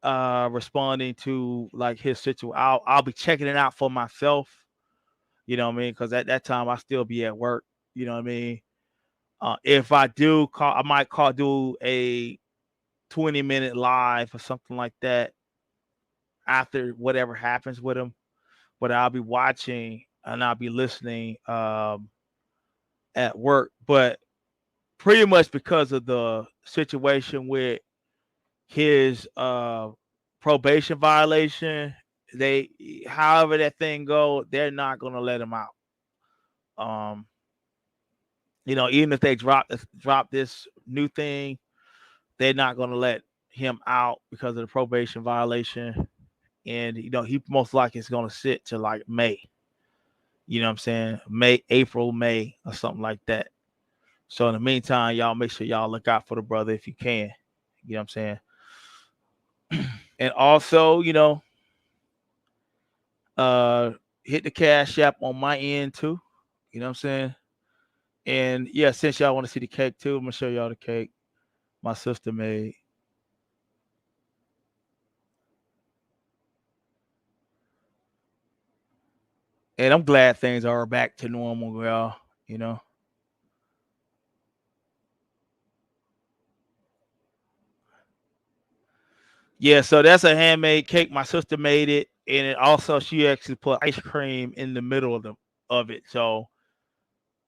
[SPEAKER 1] responding to like his situation. I'll be checking it out for myself. You know what I mean? Because at that time I still be at work. You know what I mean? If I do call, I might do a 20-minute live or something like that after whatever happens with him. But I'll be watching and I'll be listening at work. But pretty much because of the situation with his probation violation, they however that thing go, they're not gonna let him out. Um, even if they drop this new thing, they're not gonna let him out because of the probation violation. And he most likely is gonna sit to like May. You know what I'm saying? April, May, or something like that. So in the meantime, y'all make sure y'all look out for the brother if you can. You know what I'm saying? And also, uh, hit the cash app on my end too. You know what I'm saying? And yeah, since y'all want to see the cake too, I'm gonna show y'all the cake my sister made. And I'm glad things are back to normal, y'all. You know. Yeah, so that's a handmade cake. My sister made it, and it also she actually put ice cream in the middle of it. So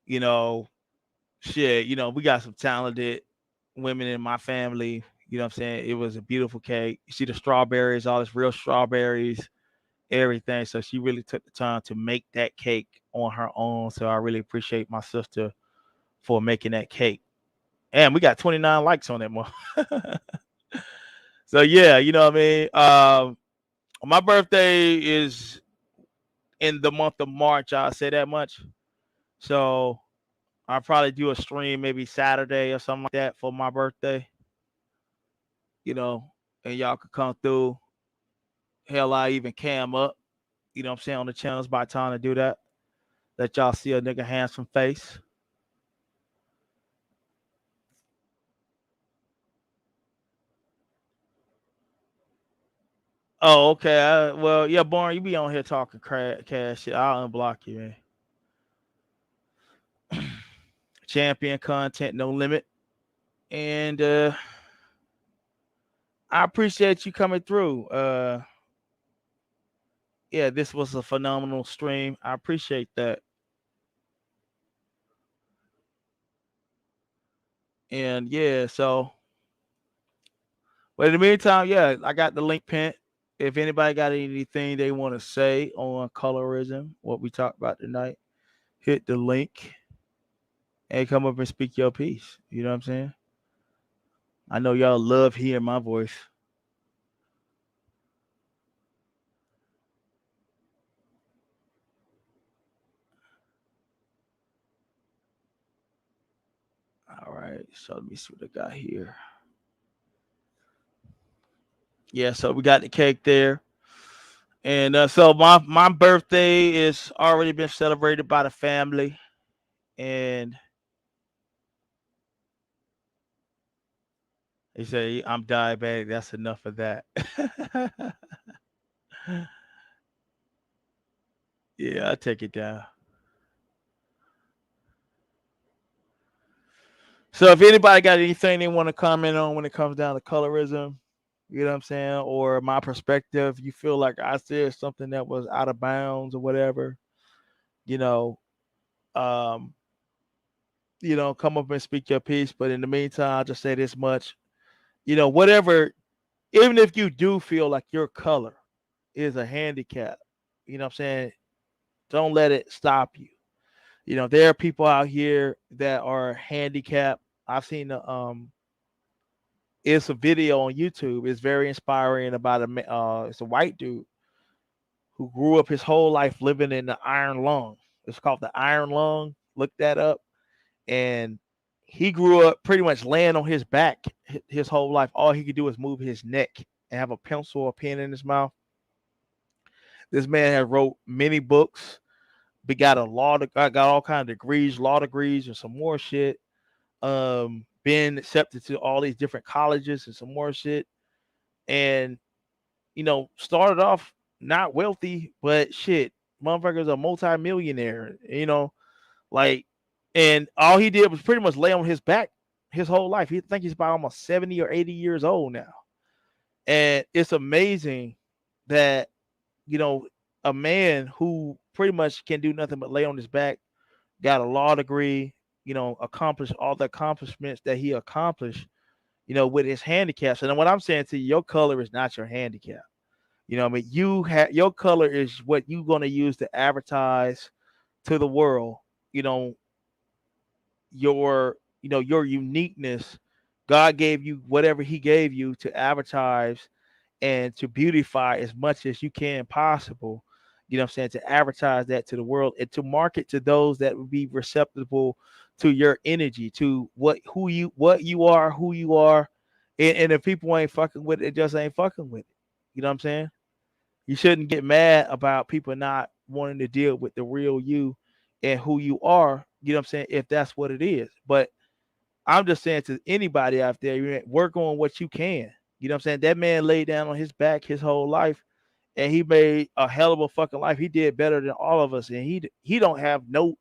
[SPEAKER 1] you know, shit, we got some talented women in my family. You know what I'm saying? It was a beautiful cake. You see the strawberries, all this real strawberries, everything. So she really took the time to make that cake on her own. So I really appreciate my sister for making that cake. And we got 29 likes on that one. So yeah, you know what I mean? My birthday is in the month of March, I'll say that much. So I'll probably do a stream maybe Saturday or something like that for my birthday. You know, and y'all could come through. Hell, I even cam up, what I'm saying, on the channels by time to do that. Let y'all see a nigga handsome face. Oh, okay. Well, yeah, Born, you be on here talking cash shit. I'll unblock you, man. Champion content, no limit. And I appreciate you coming through. Yeah, this was a phenomenal stream. I appreciate that. And yeah, so but in the meantime, yeah, I got the link pinned. If anybody got anything they want to say on colorism, what we talked about tonight, hit the link and come up and speak your piece. You know what I'm saying? I know y'all love hearing my voice. right, so let me see what I got here. Yeah, so we got the cake there. And so my birthday is already been celebrated by the family. And they say I'm diabetic. That's enough of that. Yeah, I take it down. So if anybody got anything they want to comment on when it comes down to colorism, you know what I'm saying, or my perspective, you feel like I said something that was out of bounds or whatever, you know, um, come up and speak your piece. But in the meantime, I'll just say this much, whatever, even if you do feel like your color is a handicap, you know what I'm saying, don't let it stop you. There are people out here that are handicapped. I've seen it's a video on YouTube. It's very inspiring about it's a white dude who grew up his whole life living in the iron lung. It's called the iron lung. Look that up. And he grew up pretty much laying on his back his whole life. All he could do is move his neck and have a pencil or pen in his mouth. This man has wrote many books. We got got all kind of degrees, law degrees, and some more shit. Been accepted to all these different colleges and some more shit. And started off not wealthy, but shit, motherfucker's a multi-millionaire, like, and all he did was pretty much lay on his back his whole life. He think he's about almost 70 or 80 years old now. And it's amazing that, you know, a man who pretty much can do nothing but lay on his back, got a law degree, accomplished all the accomplishments that he accomplished, with his handicaps. And what I'm saying to you, your color is not your handicap. I mean, your color is what you're going to use to advertise to the world, you know, your uniqueness. God gave you whatever he gave you to advertise and to beautify as much as you can possible. What I'm saying? To advertise that to the world and to market to those that would be receptible to your energy, to what you are. And if people ain't fucking with it, it just ain't fucking with it. You know what I'm saying? You shouldn't get mad about people not wanting to deal with the real you and who you are. You know what I'm saying? If that's what it is. But I'm just saying to anybody out there, work on what you can. You know what I'm saying? That man laid down on his back his whole life and he made a hell of a fucking life. He did better than all of us. And he don't have no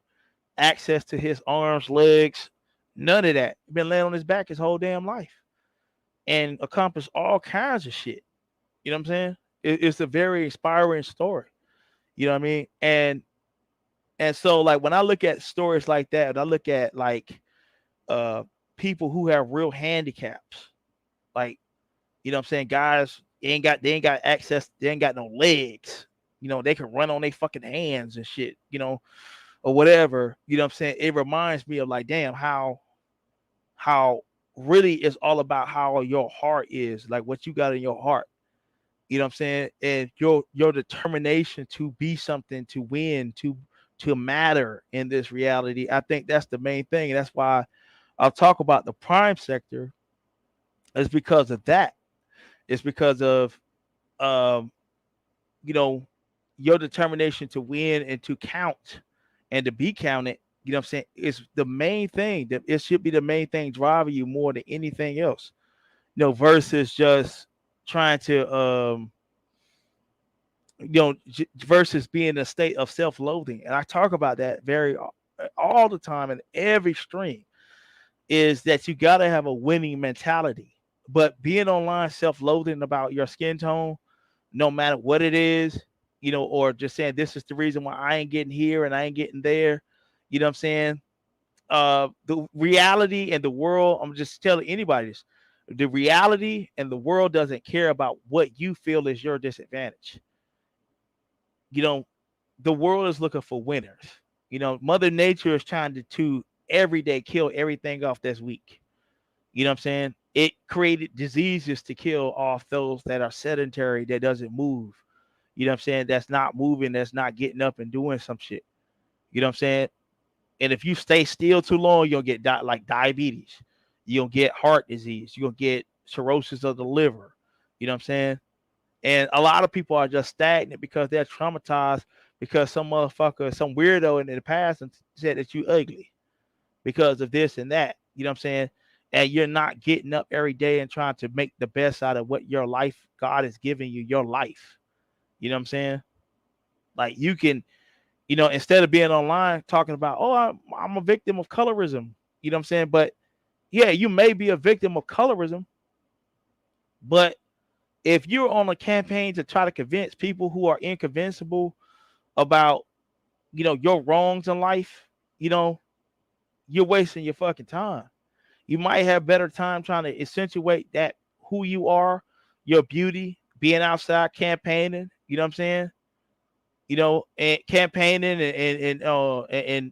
[SPEAKER 1] access to his arms, legs, none of that. He been laying on his back his whole damn life and accomplished all kinds of shit. You know what I'm saying? It's a very inspiring story. You know what I mean? And so like when I look at stories like that, I look at like uh people who have real handicaps, like, what I'm saying, guys they ain't got access, they ain't got no legs, they can run on their fucking hands and shit, or whatever, what I'm saying. It reminds me of like, damn, how really it's all about how your heart is, like what you got in your heart. What I'm saying? And your determination to be something, to win, to matter in this reality. I think that's the main thing. And that's why I'll talk about the prime sector. It's because of that. It's because of um, you know, your determination to win and to count and to be counted. You know what I'm saying? It's the main thing. That it should be the main thing driving you more than anything else. Versus just trying to versus being in a state of self-loathing. And I talk about that all the time in every stream, is that you got to have a winning mentality. But being online self-loathing about your skin tone, no matter what it is, or just saying this is the reason why I ain't getting here and I ain't getting there, you know what I'm saying? The reality and the world, I'm just telling anybody this, the reality and the world doesn't care about what you feel is your disadvantage. you know, the world is looking for winners. Mother Nature is trying to every day kill everything off that's weak. You know what I'm saying? It created diseases to kill off those that are sedentary, that doesn't move. You know what I'm saying? That's not moving, that's not getting up and doing some shit. You know what I'm saying? And if you stay still too long, you'll get like diabetes. You'll get heart disease. You'll get cirrhosis of the liver. You know what I'm saying? And a lot of people are just stagnant because they're traumatized because some motherfucker, some weirdo in the past said that you ugly because of this and that. You know what I'm saying? And you're not getting up every day and trying to make the best out of what your life God is giving you, your life. You know what I'm saying? Like you can, instead of being online talking about, oh, I'm a victim of colorism. You know what I'm saying? But yeah, you may be a victim of colorism, but if you're on a campaign to try to convince people who are inconvincible about, your wrongs in life, you're wasting your fucking time. You might have better time trying to accentuate that who you are, your beauty, being outside campaigning. You know what I'm saying? And campaigning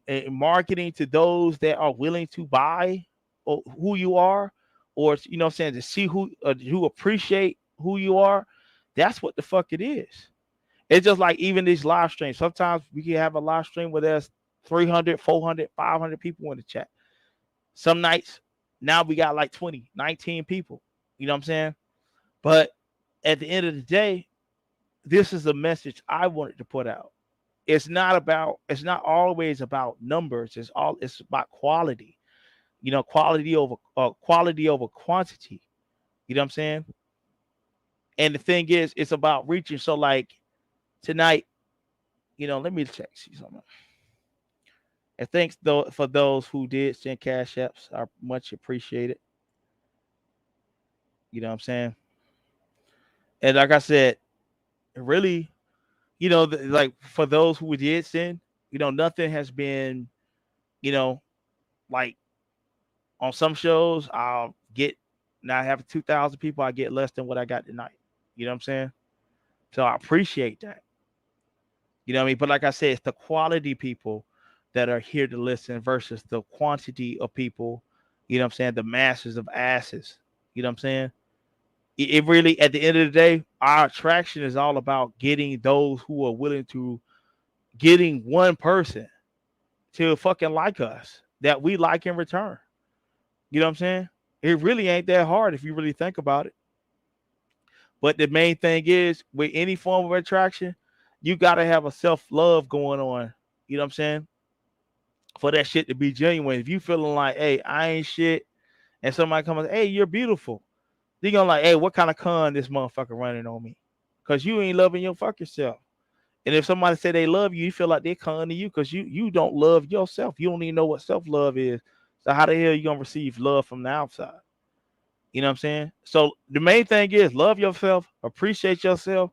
[SPEAKER 1] and marketing to those that are willing to buy who you are, or what I'm saying, to see who appreciate who you are. That's what the fuck it is. It's just like even these live streams. Sometimes we can have a live stream where there's 300, 400, 500 people in the chat. Some nights, now we got like 20, 19 people. You know what I'm saying? But at the end of the day, this is a message I wanted to put out. It's not always about numbers. It's about quality. Quality over quantity. You know what I'm saying? And the thing is, it's about reaching. So like tonight, let me see something. And thanks though for those who did send cash apps. I much appreciated. You know what I'm saying? And like I said, really, like for those who did send, nothing has been, like on some shows, I'll get, now I have 2,000 people, I get less than what I got tonight. You know what I'm saying? So I appreciate that. You know what I mean? But like I said, it's the quality people that are here to listen versus the quantity of people, you know what I'm saying? The masses of asses. You know what I'm saying? It really, at the end of the day, our attraction is all about getting those who are willing to, getting one person to fucking like us that we like in return. You know what I'm saying? It really ain't that hard if you really think about it. But the main thing is, with any form of attraction, you got to have a self-love going on. You know what I'm saying? For that shit to be genuine. If you feeling like, hey, I ain't shit, and somebody comes, hey, you're beautiful, you're gonna like, hey, what kind of con this motherfucker running on me? Because you ain't loving your fuck yourself. And if somebody say they love you, you feel like they're conning you because you don't love yourself. You don't even know what self-love is. So how the hell you gonna receive love from the outside? You know what I'm saying? So the main thing is love yourself, appreciate yourself.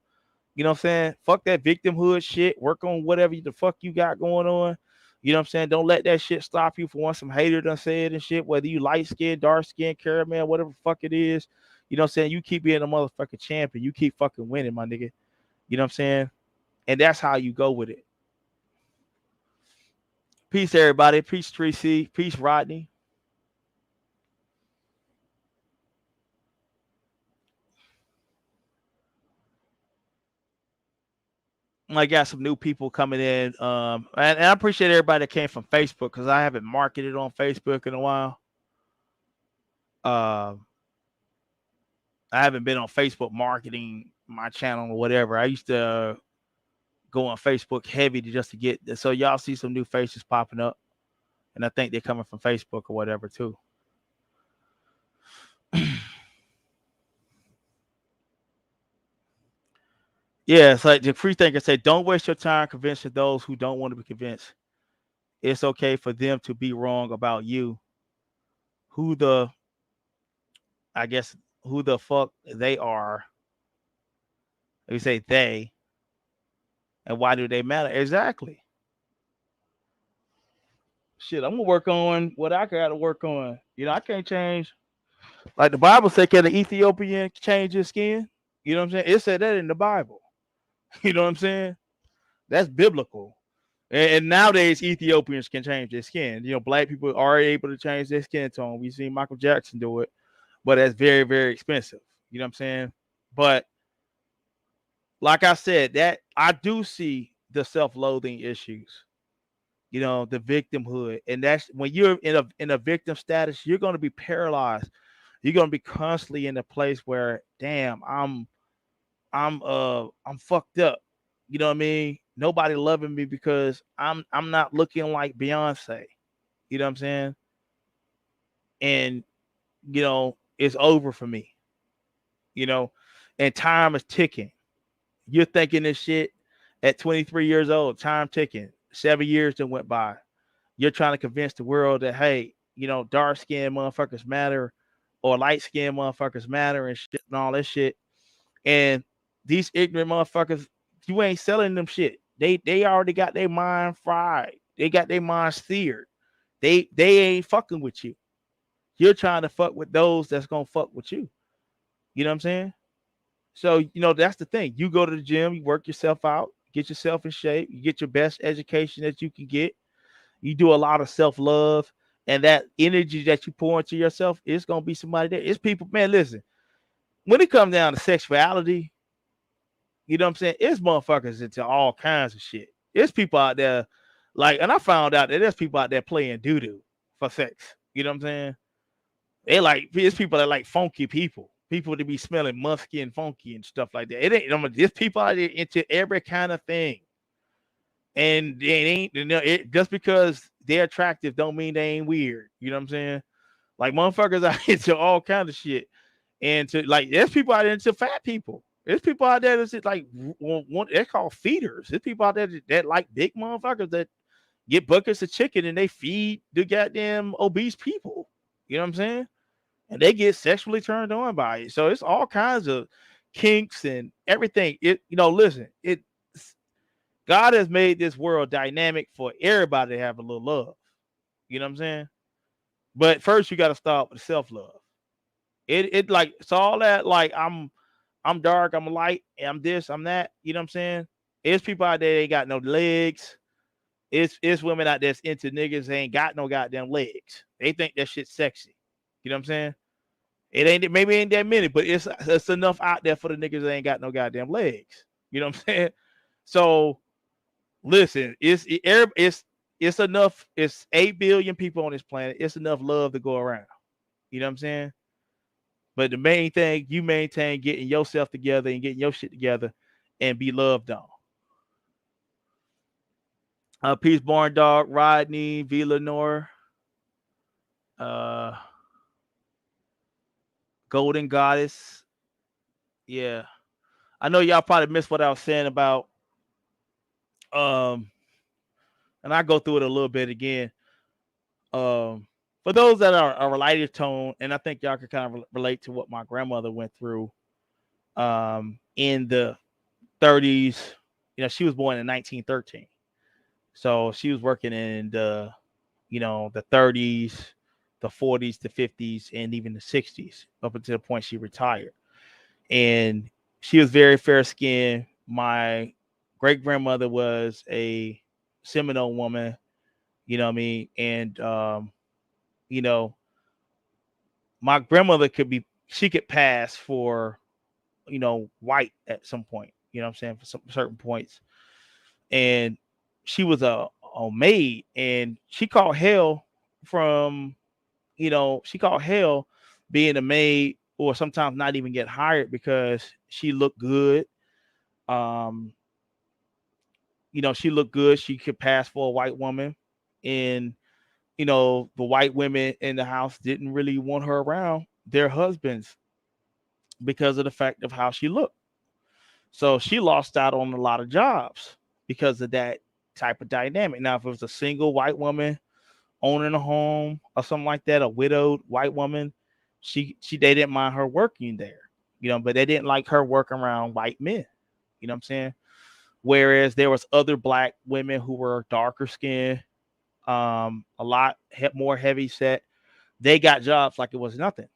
[SPEAKER 1] You know what I'm saying? Fuck that victimhood shit. Work on whatever the fuck you got going on. You know what I'm saying? Don't let that shit stop you for once some hater done said and shit. Whether you light skin, dark skin, caramel, whatever the fuck it is. You know what I'm saying? You keep being a motherfucking champion. You keep fucking winning, my nigga. You know what I'm saying? And that's how you go with it. Peace, everybody. Peace, Tracy. Peace, Rodney. I got some new people coming in. And I appreciate everybody that came from Facebook because I haven't marketed on Facebook in a while. I haven't been on Facebook marketing my channel or whatever. I used to go on Facebook heavy just to get, so y'all see some new faces popping up. And I think they're coming from Facebook or whatever too. Yeah, it's like the free thinker said, don't waste your time convincing those who don't want to be convinced. It's okay for them to be wrong about you. Who the fuck they are. We say they, and why do they matter? Exactly. Shit, I'm gonna work on what I gotta work on. I can't change. Like the Bible said, can the Ethiopian change his skin? You know what I'm saying? It said that in the Bible. You know what I'm saying? That's biblical. And nowadays, Ethiopians can change their skin. Black people are able to change their skin tone. We've seen Michael Jackson do it, but that's very, very expensive. You know what I'm saying? But like I said, that I do see the self-loathing issues. the victimhood. And that's when you're in a victim status, you're going to be paralyzed. You're going to be constantly in a place where, damn, I'm fucked up. You know what I mean? Nobody loving me because I'm not looking like Beyonce. You know what I'm saying? And it's over for me. You know, and time is ticking. You're thinking this shit at 23 years old. Time ticking. 7 years that went by. You're trying to convince the world that, hey, dark skinned motherfuckers matter, or light skinned motherfuckers matter, and shit and all that shit. And these ignorant motherfuckers, you ain't selling them shit. They already got their mind fried. They got their mind seared. They ain't fucking with you. You're trying to fuck with those that's gonna fuck with you. You know what I'm saying? So that's the thing. You go to the gym, you work yourself out, get yourself in shape, you get your best education that you can get. You do a lot of self-love, and that energy that you pour into yourself, it's gonna be somebody there. It's people, man. Listen, when it comes down to sexuality, you know what I'm saying? It's motherfuckers into all kinds of shit. It's people out there, and I found out that there's people out there playing doo-doo for sex. You know what I'm saying? It's people that like funky people. People to be smelling musky and funky and stuff like that. It ain't, there's people out there into every kind of thing. And it ain't, just because they're attractive don't mean they ain't weird. You know what I'm saying? Like motherfuckers out into all kinds of shit. And there's people out there into fat people. There's people out there that's like they're called feeders. There's people out there that like big motherfuckers that get buckets of chicken and they feed the goddamn obese people. You know what I'm saying? And they get sexually turned on by it. So it's all kinds of kinks and everything. Listen, God has made this world dynamic for everybody to have a little love. You know what I'm saying? But first you got to start with self-love. It's all that, I'm dark, I'm light, I'm this, I'm that. You know what I'm saying? It's people out there that ain't got no legs. It's women out there that's into niggas that ain't got no goddamn legs. They think that shit's sexy. You know what I'm saying? Maybe ain't that many, but it's enough out there for the niggas that ain't got no goddamn legs. You know what I'm saying? So listen, it's enough. It's 8 billion people on this planet. It's enough love to go around. You know what I'm saying? But the main thing, you maintain getting yourself together and getting your shit together and be loved on. Peace, Born Dog, Rodney, Villanor, Golden Goddess. Yeah. I know y'all probably missed what I was saying about, and I go through it a little bit again. For those that are a lighter tone, and I think y'all can kind of relate to what my grandmother went through in the 30s. She was born in 1913. So she was working in the 30s, the 40s, the 50s, and even the 60s up until the point she retired. And she was very fair skinned. My great grandmother was a Seminole woman, you know what I mean? And, my grandmother she could pass for, white at some point, you know what I'm saying? For some certain points. And she was a maid, and she called hell from, she called hell being a maid, or sometimes not even get hired because she looked good. She looked good. She could pass for a white woman. And, the white women in the house didn't really want her around their husbands because of the fact of how she looked. So she lost out on a lot of jobs because of that type of dynamic. Now, if it was a single white woman owning a home or something like that, a widowed white woman, they didn't mind her working there, but they didn't like her working around white men. You know what I'm saying? Whereas there was other black women who were darker skinned, a lot more heavy set. They got jobs like it was nothing.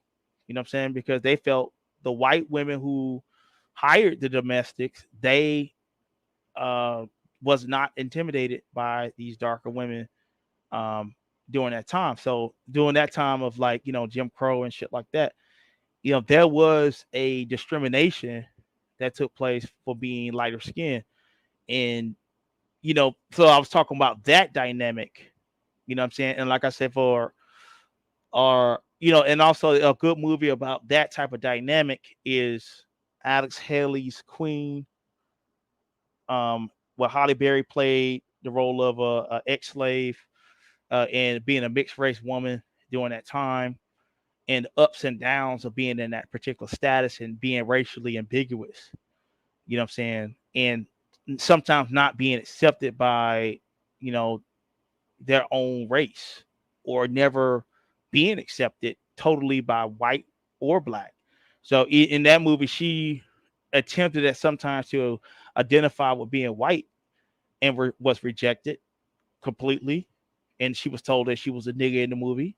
[SPEAKER 1] You know what I'm saying? Because they felt the white women who hired the domestics, they was not intimidated by these darker women during that time. So during that time of Jim Crow and shit like that, there was a discrimination that took place for being lighter skinned. And So I was talking about that dynamic, what I'm saying? And like I said, for and also a good movie about that type of dynamic is Alex Haley's Queen, where Halle Berry played the role of a ex-slave, and being a mixed race woman during that time, and the ups and downs of being in that particular status and being racially ambiguous. You know what I'm saying? And sometimes not being accepted by, you know, their own race, or never being accepted totally by white or black. So in that movie, she attempted at sometimes to identify with being white, and was rejected completely. And she was told that she was a nigga in the movie.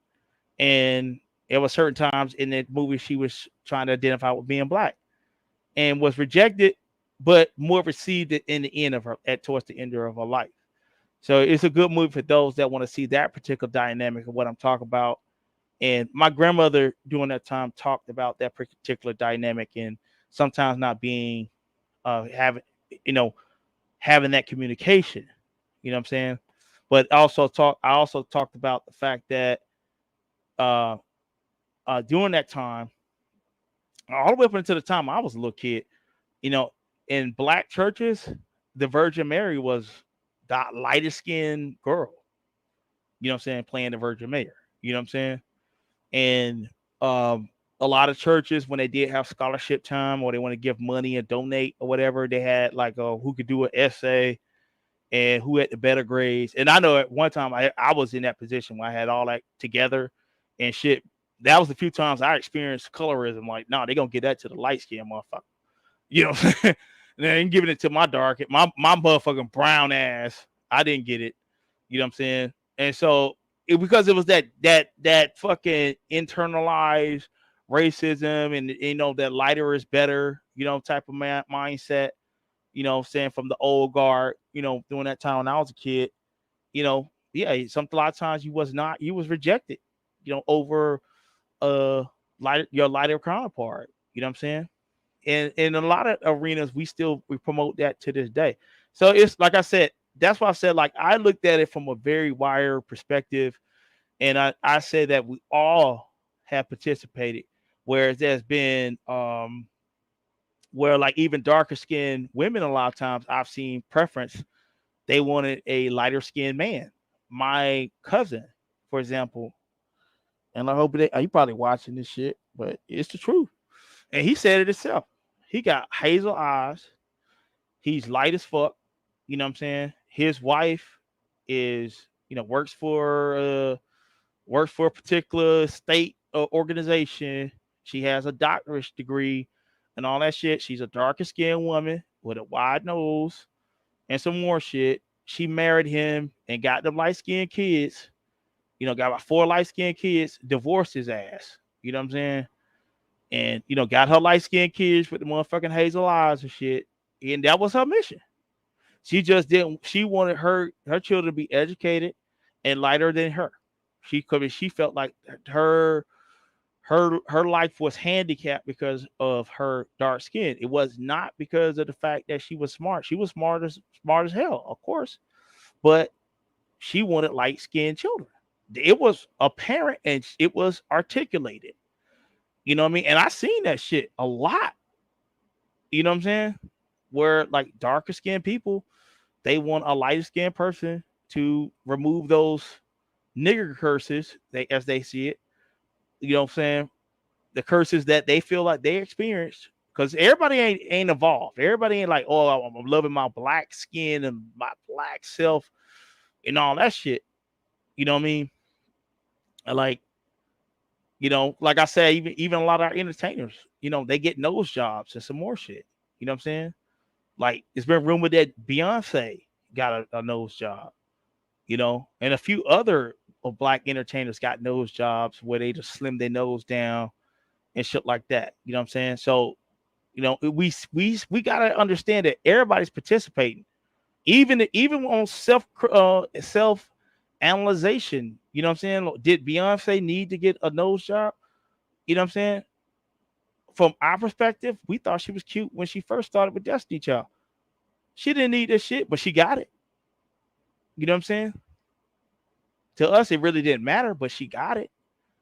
[SPEAKER 1] And there were certain times in that movie she was trying to identify with being black, and was rejected, but more received it in the end of her, at towards the end of her life. So it's a good movie for those that want to see that particular dynamic of what I'm talking about. And my grandmother during that time talked about that particular dynamic, and sometimes not being having you know having that communication. You know what I'm saying? But I also talked about the fact that uh, during that time, all the way up until the time I was a little kid, you know, in black churches, the Virgin Mary was the lightest skinned girl. You know what I'm saying? Playing the Virgin Mary. You know what I'm saying? And um, a lot of churches, when they did have scholarship time, or they want to give money and donate or whatever, they had like who could do an essay and who had the better grades. And I know at one time I was in that position where I had all that together and shit. That was the few times I experienced colorism. Like, no, they gonna get that to the light skinned motherfucker. You know what I'm saying? They ain't giving it to my dark, my motherfucking brown ass. I didn't get it. You know what I'm saying? And so because it was that fucking internalized racism, and that lighter is better, type of mindset, what I'm saying, from the old guard, during that time when I was a kid, yeah, a lot of times you was rejected, over your lighter counterpart. You know what I'm saying? And in a lot of arenas, we promote that to this day. So it's like I said, that's why I said, like, I looked at it from a very wider perspective, and I said that we all have participated, whereas there's been where, like, even darker skinned women, a lot of times I've seen preference. They wanted a lighter skinned man. My cousin, for example, and I hope you probably watching this shit, but it's the truth. And he said it himself. He got hazel eyes. He's light as fuck. You know what I'm saying? His wife is, works for a particular state organization. She has a doctorate degree and all that shit. She's a darker skinned woman with a wide nose and some more shit. She married him and got them light skinned kids. Got about 4 light skinned kids. Divorced his ass. You know what I'm saying? And got her light skinned kids with the motherfucking hazel eyes and shit. And that was her mission. She just didn't. She wanted her children to be educated and lighter than her. She felt like her life was handicapped because of her dark skin. It was not because of the fact that she was smart. She was smart as hell, of course, but she wanted light skinned children. It was apparent and it was articulated. You know what I mean? And I seen that shit a lot. You know what I'm saying? Where, like, darker skinned people, they want a lighter skinned person to remove those nigger curses, as they see it. You know what I'm saying? The curses that they feel like they experienced. Because everybody ain't evolved. Everybody ain't like, oh, I'm loving my black skin and my black self and all that shit. You know what I mean? Like, like I said, even a lot of our entertainers, they get nose jobs and some more shit. You know what I'm saying? Like, it's been rumored that Beyonce got a nose job, and a few other black entertainers got nose jobs where they just slim their nose down and shit like that. You know what I'm saying? So, we gotta understand that everybody's participating, even on self analyzation. You know what I'm saying? Did Beyonce need to get a nose job? You know what I'm saying? From our perspective, we thought she was cute when she first started with Destiny Child. She didn't need this shit, but she got it. You know what I'm saying? To us, it really didn't matter, but she got it.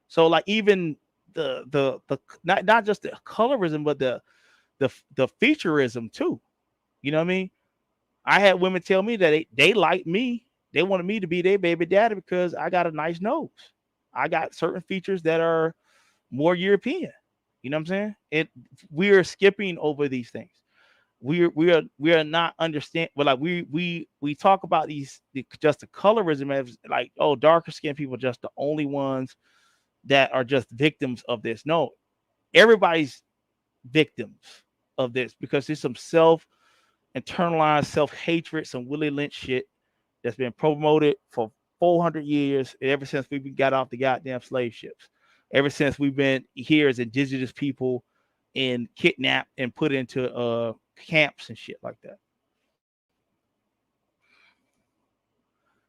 [SPEAKER 1] So like even the not just the colorism, but the featureism too. You know what I mean? I had women tell me that they liked me. They wanted me to be their baby daddy because I got a nice nose. I got certain features that are more European. You know what I'm saying? We are skipping over these things. We are not understand. But like we talk about just the colorism as like, oh, darker skinned people are just the only ones that are just victims of this. No, everybody's victims of this because there's some internalized self-hatred, some Willie Lynch shit that's been promoted for 400 years, ever since we got off the goddamn slave ships, ever since we've been here as indigenous people and kidnapped and put into camps and shit like that.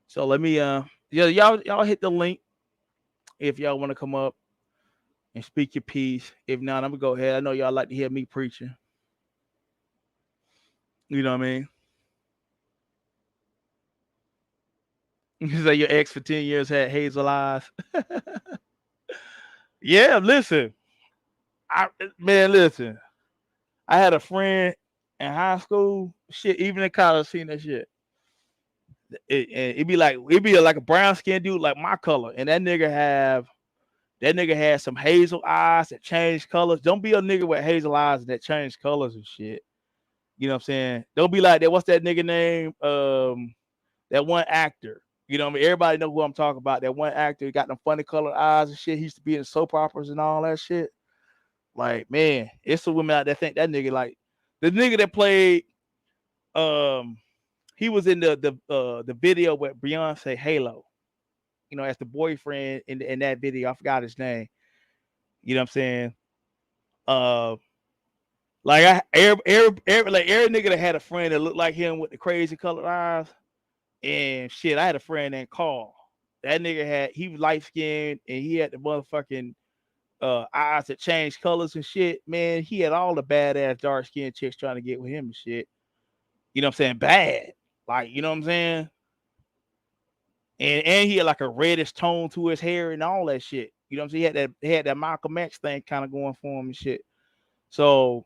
[SPEAKER 1] So let me y'all hit the link if y'all want to come up and speak your piece. If not, I'm gonna go ahead. I know y'all like to hear me preaching. You know what I mean? You say your ex for 10 years had hazel eyes. Yeah, listen. Listen. I had a friend in high school. Shit, even in college, seen that shit. It'd be like a brown skinned dude like my color, and that nigga had some hazel eyes that changed colors. Don't be a nigga with hazel eyes that change colors and shit. You know what I'm saying? Don't be like that. What's that nigga name? That one actor. You know what I mean? Everybody know who I'm talking about. That one actor got them funny colored eyes and shit. He used to be in soap operas and all that shit. Like, man, it's some women out there think that nigga like the nigga that played he was in the video with Beyonce Halo, you know, as the boyfriend in that video. I forgot his name. You know what I'm saying? Uh like every nigga that had a friend that looked like him with the crazy colored eyes. And shit, I had a friend named Carl. That nigga he was light skinned and he had the motherfucking eyes that changed colors and shit. Man, he had all the badass dark skinned chicks trying to get with him and shit. You know what I'm saying? Bad. Like, you know what I'm saying? And he had like a reddish tone to his hair and all that shit. You know what I'm saying? He had that Malcolm X thing kind of going for him and shit. So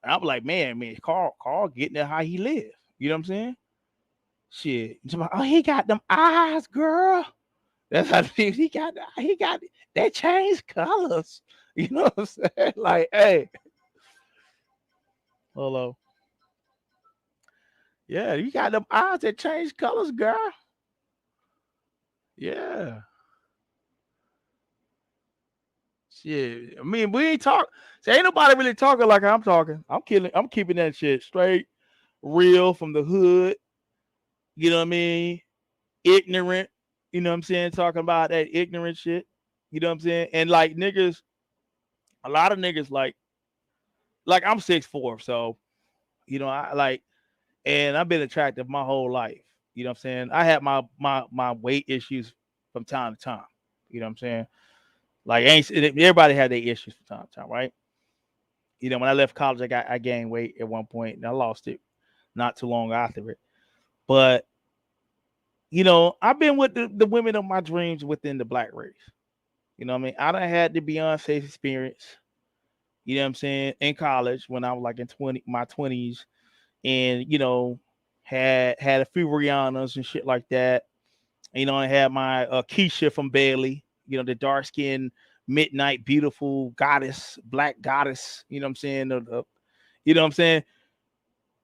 [SPEAKER 1] I was like, man, Carl getting there how he live. You know what I'm saying? Shit. Oh, he got them eyes, girl. That's how he got they changed colors. You know what I'm saying? Like, hey, hello. Yeah, you got them eyes that change colors, girl. Yeah. Shit. I mean, we ain't talk. See, ain't nobody really talking like I'm talking. I'm keeping that shit straight, real from the hood. You know what I mean? Ignorant. You know what I'm saying? Talking about that ignorant shit. You know what I'm saying? And like niggas, a lot of niggas like I'm 6'4", so you know, I like, and I've been attractive my whole life. You know what I'm saying? I had my weight issues from time to time. You know what I'm saying? Like everybody had their issues from time to time, right? You know, when I left college, I gained weight at one point and I lost it not too long after it. But you know, I've been with the women of my dreams within the black race. You know what I mean? I done had the Beyonce experience. You know what I'm saying? In college when I was like in my 20s, and you know, had a few Rihannas and shit like that. You know, I had my Keisha from Bailey, you know, the dark skinned midnight beautiful goddess, black goddess, you know what I'm saying? You know what I'm saying?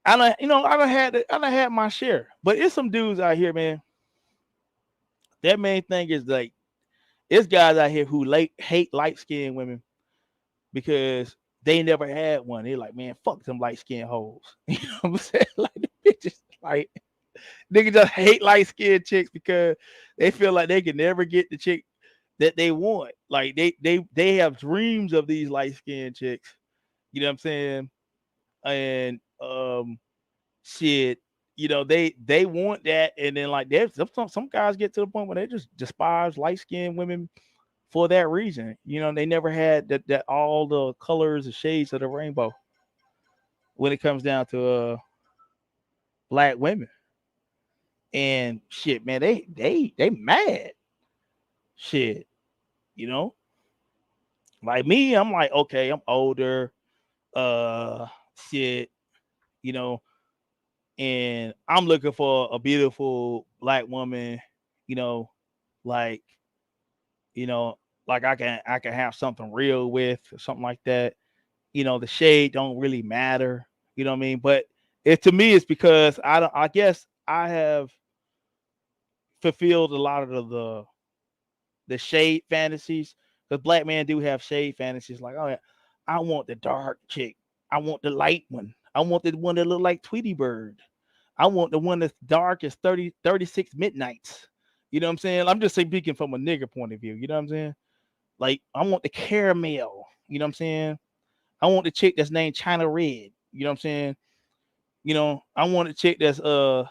[SPEAKER 1] I done had my share. But it's some dudes out here, man. That main thing is like it's guys out here who hate light skinned women because they never had one. They're like, man, fuck them light skinned hoes. You know what I'm saying? Like the bitches like niggas just hate light skinned chicks because they feel like they can never get the chick that they want. Like they have dreams of these light skinned chicks. You know what I'm saying? And shit, you know, they want that, and then like there's some guys get to the point where they just despise light skinned women for that reason. You know, they never had that all the colors and shades of the rainbow when it comes down to black women. And shit, man, they mad. Shit, you know, like me, I'm like, okay, I'm older, shit, you know, and I'm looking for a beautiful black woman, you know, like, you know, like I can have something real with or something like that. You know, the shade don't really matter. You know what I mean? But it to me it's because I guess I have fulfilled a lot of the shade fantasies. Because black men do have shade fantasies, like, oh yeah, I want the dark chick. I want the light one. I want the one that look like Tweety Bird. I want the one that's dark as 36 midnights. You know what I'm saying? I'm just speaking from a nigga point of view. You know what I'm saying? Like, I want the caramel. You know what I'm saying? I want the chick that's named China Red. You know what I'm saying? You know, I want a chick that's a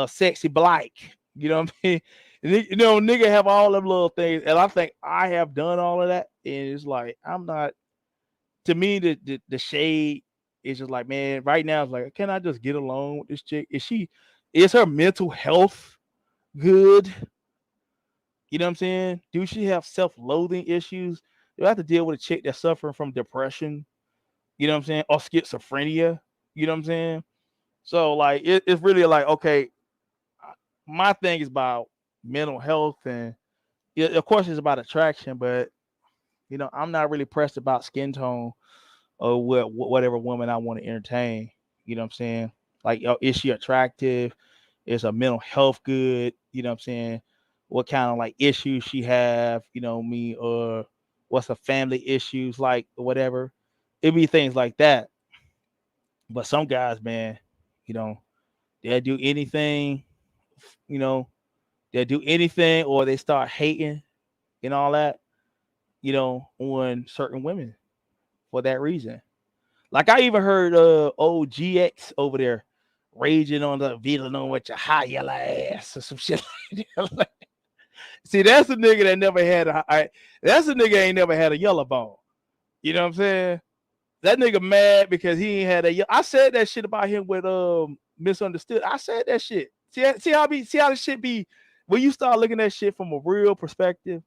[SPEAKER 1] sexy black. You know what I mean? And you know, nigga have all them little things, and I think I have done all of that. And it's like I'm not. To me, the shade is just like, man. Right now, it's like, can I just get along with this chick? Is her mental health good? You know what I'm saying? Do she have self-loathing issues? Do I have to deal with a chick that's suffering from depression? You know what I'm saying? Or schizophrenia? You know what I'm saying? So like, it's really like, okay, my thing is about mental health, and of course it's about attraction, but you know, I'm not really pressed about skin tone or whatever woman I want to entertain. You know what I'm saying? Like, is she attractive? Is her mental health good? You know what I'm saying? What kind of like issues she have? You know me, or what's her family issues like, or whatever. It'd be things like that. But some guys, man, you know, they'll do anything. You know, they'll do anything, or they start hating and all that. You know, on certain women for that reason. Like, I even heard old GX over there raging on the Villanova with your hot yellow ass or some shit like that. See, that's a nigga that never had that's a nigga ain't never had a yellow ball. You know what I'm saying? That nigga mad because he ain't had I said that shit about him with Misunderstood. I said that shit. See how this shit be when you start looking at shit from a real perspective.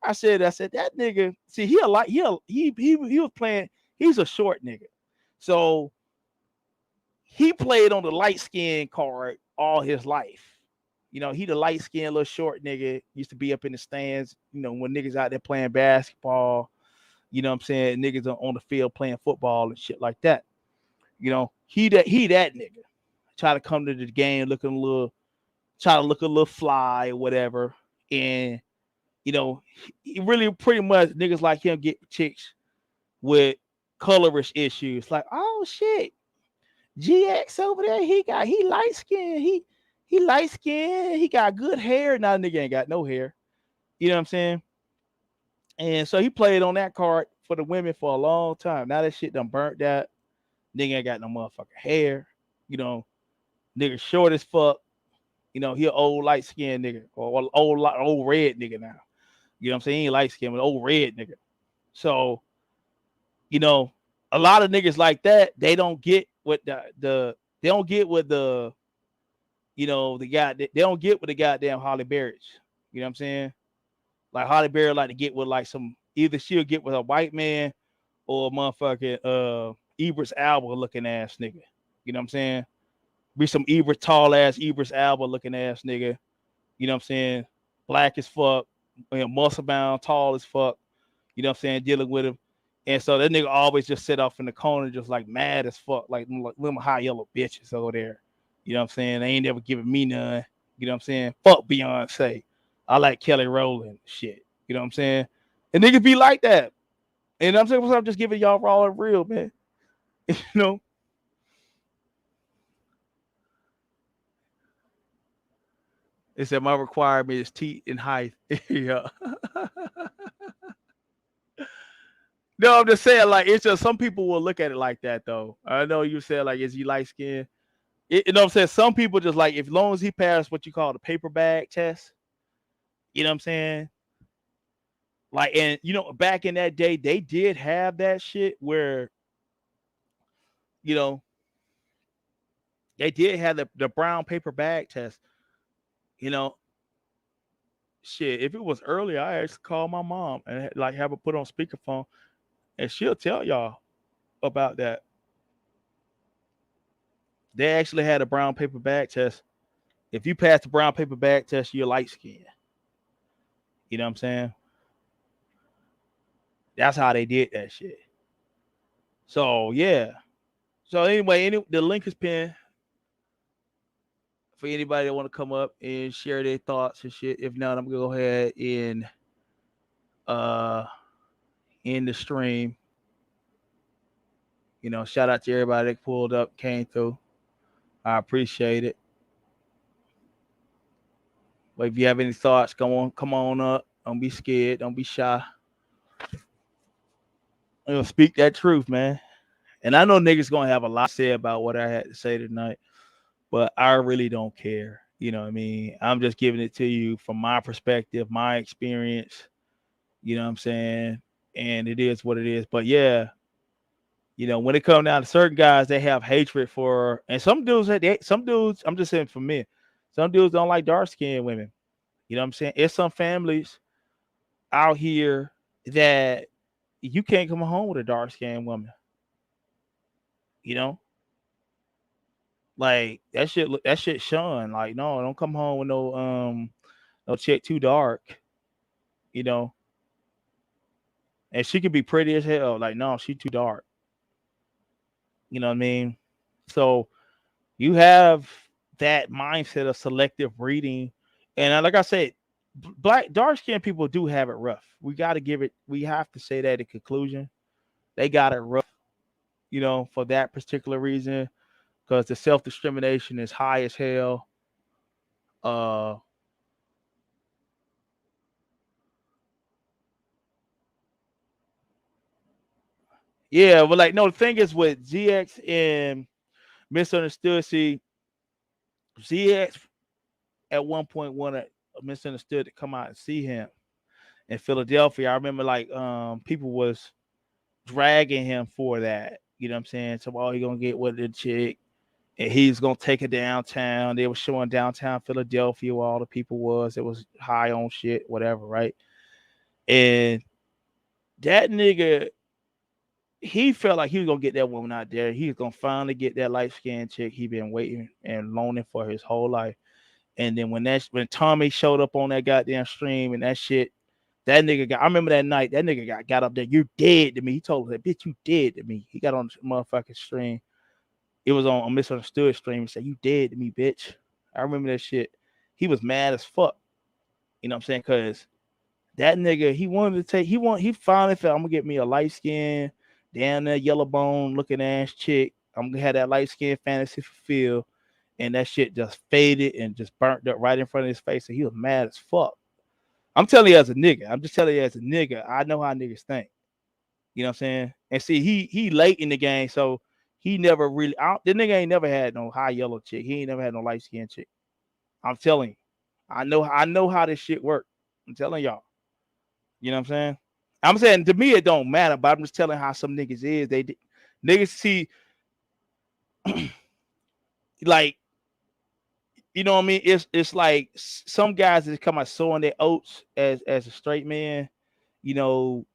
[SPEAKER 1] I said that nigga. See, he was playing. He's a short nigga, so he played on the light skin card all his life. You know, he the light skinned little short nigga. Used to be up in the stands. You know, when niggas out there playing basketball. You know what I'm saying? Niggas are on the field playing football and shit like that. You know, he that nigga. Try to come to the game looking a little, try to look a little fly or whatever, and you know, he really pretty much niggas like him get chicks with colorish issues. Like, oh shit, GX over there, he light skinned, he light skinned, he got good hair. Now nigga ain't got no hair. You know what I'm saying? And so he played on that card for the women for a long time. Now that shit done burnt that. Nigga ain't got no motherfucking hair. You know, nigga short as fuck. You know, he an old light skinned nigga or old red nigga now. You know what I'm saying? He ain't light skinned, but old red nigga. So, you know, a lot of niggas like that, they don't get what they don't get what the you know the guy they don't get what the goddamn Holly Berry's. You know what I'm saying? Like Holly Berry like to get with like some either she'll get with a white man or a motherfucking Ebers Alba looking ass nigga. You know what I'm saying? Be some Ebers tall ass Ebers Alba looking ass nigga. You know what I'm saying? Black as fuck, you know, muscle bound, tall as fuck. You know what I'm saying? Dealing with him. And so that nigga always just sit off in the corner, just like mad as fuck, like them high yellow bitches over there. You know what I'm saying? They ain't never giving me none. You know what I'm saying? Fuck Beyonce. I like Kelly Rowland shit. You know what I'm saying? And niggas be like that. And I'm saying, I'm just giving y'all raw and real, man. You know? It said my requirement is teeth and height. Yeah. No, I'm just saying, like, it's just some people will look at it like that, though. I know you said, like, is he light skinned? You know what I'm saying? Some people just like, if long as he passed what you call the paper bag test, you know what I'm saying? Like, and, you know, back in that day, they did have that shit where, you know, they did have the brown paper bag test You know, shit. If it was earlier, I actually call my mom and like have her put on speakerphone, and she'll tell y'all about that. They actually had a brown paper bag test. If you pass the brown paper bag test, you're light skinned. You know what I'm saying? That's how they did that shit. So yeah. So anyway, the link is pinned for anybody that want to come up and share their thoughts and shit. If not, I'm gonna go ahead and uh end the stream. You know, shout out to everybody that pulled up, came through. I appreciate it. But if you have any thoughts, come on up. Don't be scared. Don't be shy. You know, speak that truth, man. And I know niggas gonna have a lot to say about what I had to say tonight, but I really don't care. You know what I mean? I'm just giving it to you from my perspective, my experience. You know what I'm saying? And it is what it is. But yeah, you know, when it comes down to certain guys, they have hatred for, and some dudes, I'm just saying for men, some dudes don't like dark skinned women. You know what I'm saying? It's some families out here that you can't come home with a dark skinned woman. You know, like that shit shun. Like, no, don't come home with no chick too dark, you know. And she could be pretty as hell. Like, no, she too dark. You know what I mean? So you have that mindset of selective reading. And like I said, black dark skinned people do have it rough. We have to say that in conclusion. They got it rough, you know, for that particular reason. Because the self-discrimination is high as hell. Uh yeah, but like no, the thing is with ZX and Misunderstood, see, ZX at one point wanted Misunderstood to come out and see him in Philadelphia. I remember like people was dragging him for that. You know what I'm saying? So he gonna get with the chick and he's gonna take her downtown. They were showing downtown Philadelphia where all the people was. It was high on shit, whatever, right? And that nigga, he felt like he was gonna get that woman out there. He was gonna finally get that light skinned chick he been waiting and loaning for his whole life. And then when Tommy showed up on that goddamn stream and that shit, that nigga got. I remember that night. That nigga got up there. You dead to me. He told her, "Bitch, you dead to me." He got on the motherfucking stream. It was on a Misunderstood stream. He said, "You dead to me, bitch." I remember that shit. He was mad as fuck. You know what I'm saying? Cause that nigga, he wanted to take. He finally felt I'm gonna get me a light skin, down there yellow bone looking ass chick. I'm gonna have that light skin fantasy fulfilled. And that shit just faded and just burnt up right in front of his face. And he was mad as fuck. I'm telling you as a nigga. I'm just telling you as a nigga. I know how niggas think. You know what I'm saying? And see, he late in the game, so he never really. The nigga ain't never had no high yellow chick. He ain't never had no light skin chick. I'm telling you. I know how this shit work. I'm telling y'all. You know what I'm saying? I'm saying to me it don't matter, but I'm just telling how some niggas is. Niggas see like, you know what I mean? It's like some guys that come out sowing their oats as a straight man. You know,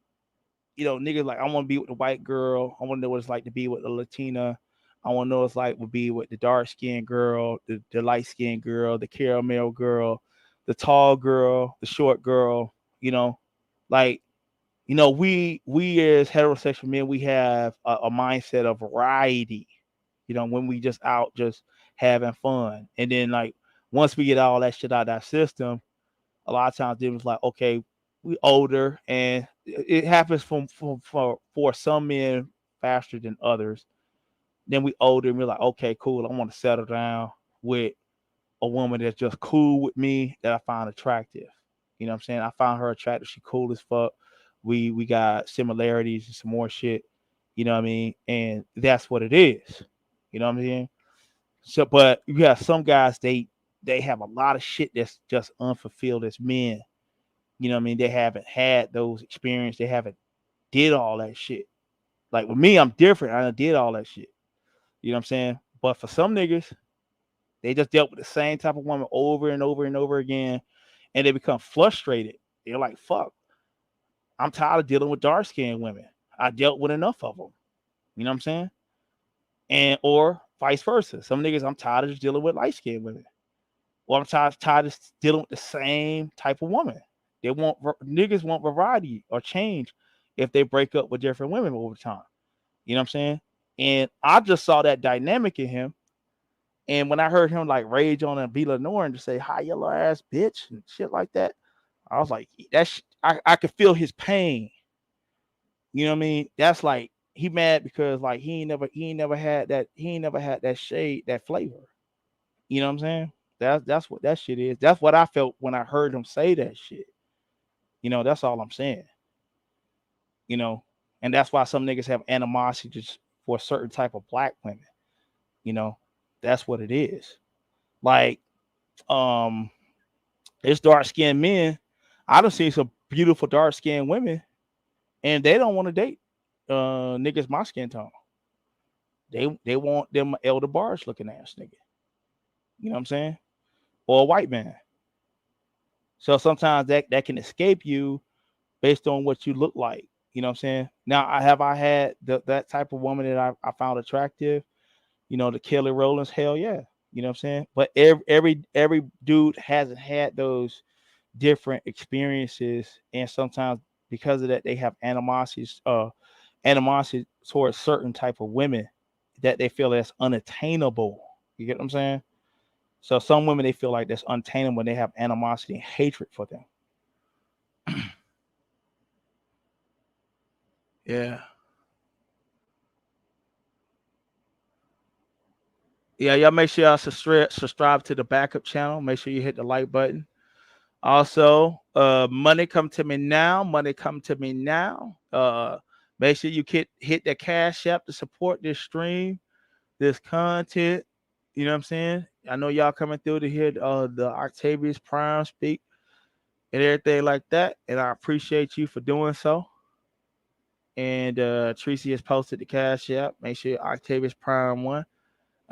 [SPEAKER 1] niggas like I want to be with the white girl. I want to know what it's like to be with the Latina. I want to know what it's like to be with the dark skinned girl, the light skinned girl, the caramel girl, the tall girl, the short girl. You know, like we as heterosexual men, we have a mindset of variety. You know, when we just out just having fun, and then like once we get all that shit out of our system, a lot of times it was like, okay, we older, and it happens for some men faster than others. Then we older, and we're like, okay, cool. I want to settle down with a woman that's just cool with me that I find attractive. You know what I'm saying? I found her attractive. She cool as fuck. We got similarities and some more shit. You know what I mean? And that's what it is. You know what I'm saying? So, but you have some guys, they have a lot of shit that's just unfulfilled as men. You know what I mean? They haven't had those experiences. They haven't did all that shit. Like with me, I'm different. I done did all that shit. You know what I'm saying? But for some niggas, They just dealt with the same type of woman over and over and over again, and they become frustrated. They're like, "Fuck, I'm tired of dealing with dark skinned women. I dealt with enough of them." You know what I'm saying? And or vice versa. Some niggas, I'm tired of just dealing with light skinned women. Or I'm tired of dealing with the same type of woman. Niggas want variety or change if they break up with different women over time. You know what I'm saying? And I just saw that dynamic in him. And when I heard him like rage on and be Lenore and just say "hi yellow ass bitch" and shit like that, I was like, I could feel his pain. You know what I mean? That's like he mad because like he ain't never had that shade, that flavor. You know what I'm saying? That's what that shit is. That's what I felt when I heard him say that shit. That's all I'm saying. You know, and that's why some niggas have animosity just for a certain type of black women. You know, that's what it is. Like, it's dark skinned men. I done seen some beautiful dark skinned women, and they don't want to date niggas my skin tone. They want them elder bars looking ass nigga. You know what I'm saying? Or a white man. So sometimes that can escape you based on what you look like. You know what I'm saying? Now, I had that type of woman that I found attractive. The Kelly Rowlands, hell yeah. You know what I'm saying? But every dude hasn't had those different experiences, and sometimes because of that, they have animosity towards certain type of women that they feel that's unattainable. You get what I'm saying? So some women they feel like that's unattainable when they have animosity and hatred for them. Yeah. Yeah, y'all make sure y'all subscribe to the backup channel. Make sure you hit the like button. Also, money come to me now. Money come to me now. Make sure you hit the cash app to support this stream, this content. You know what I'm saying? I know y'all coming through to hear the Octavius Prime speak and everything like that, and I appreciate you for doing so. And Tracy has posted the cash app. Make sure Octavius Prime 1.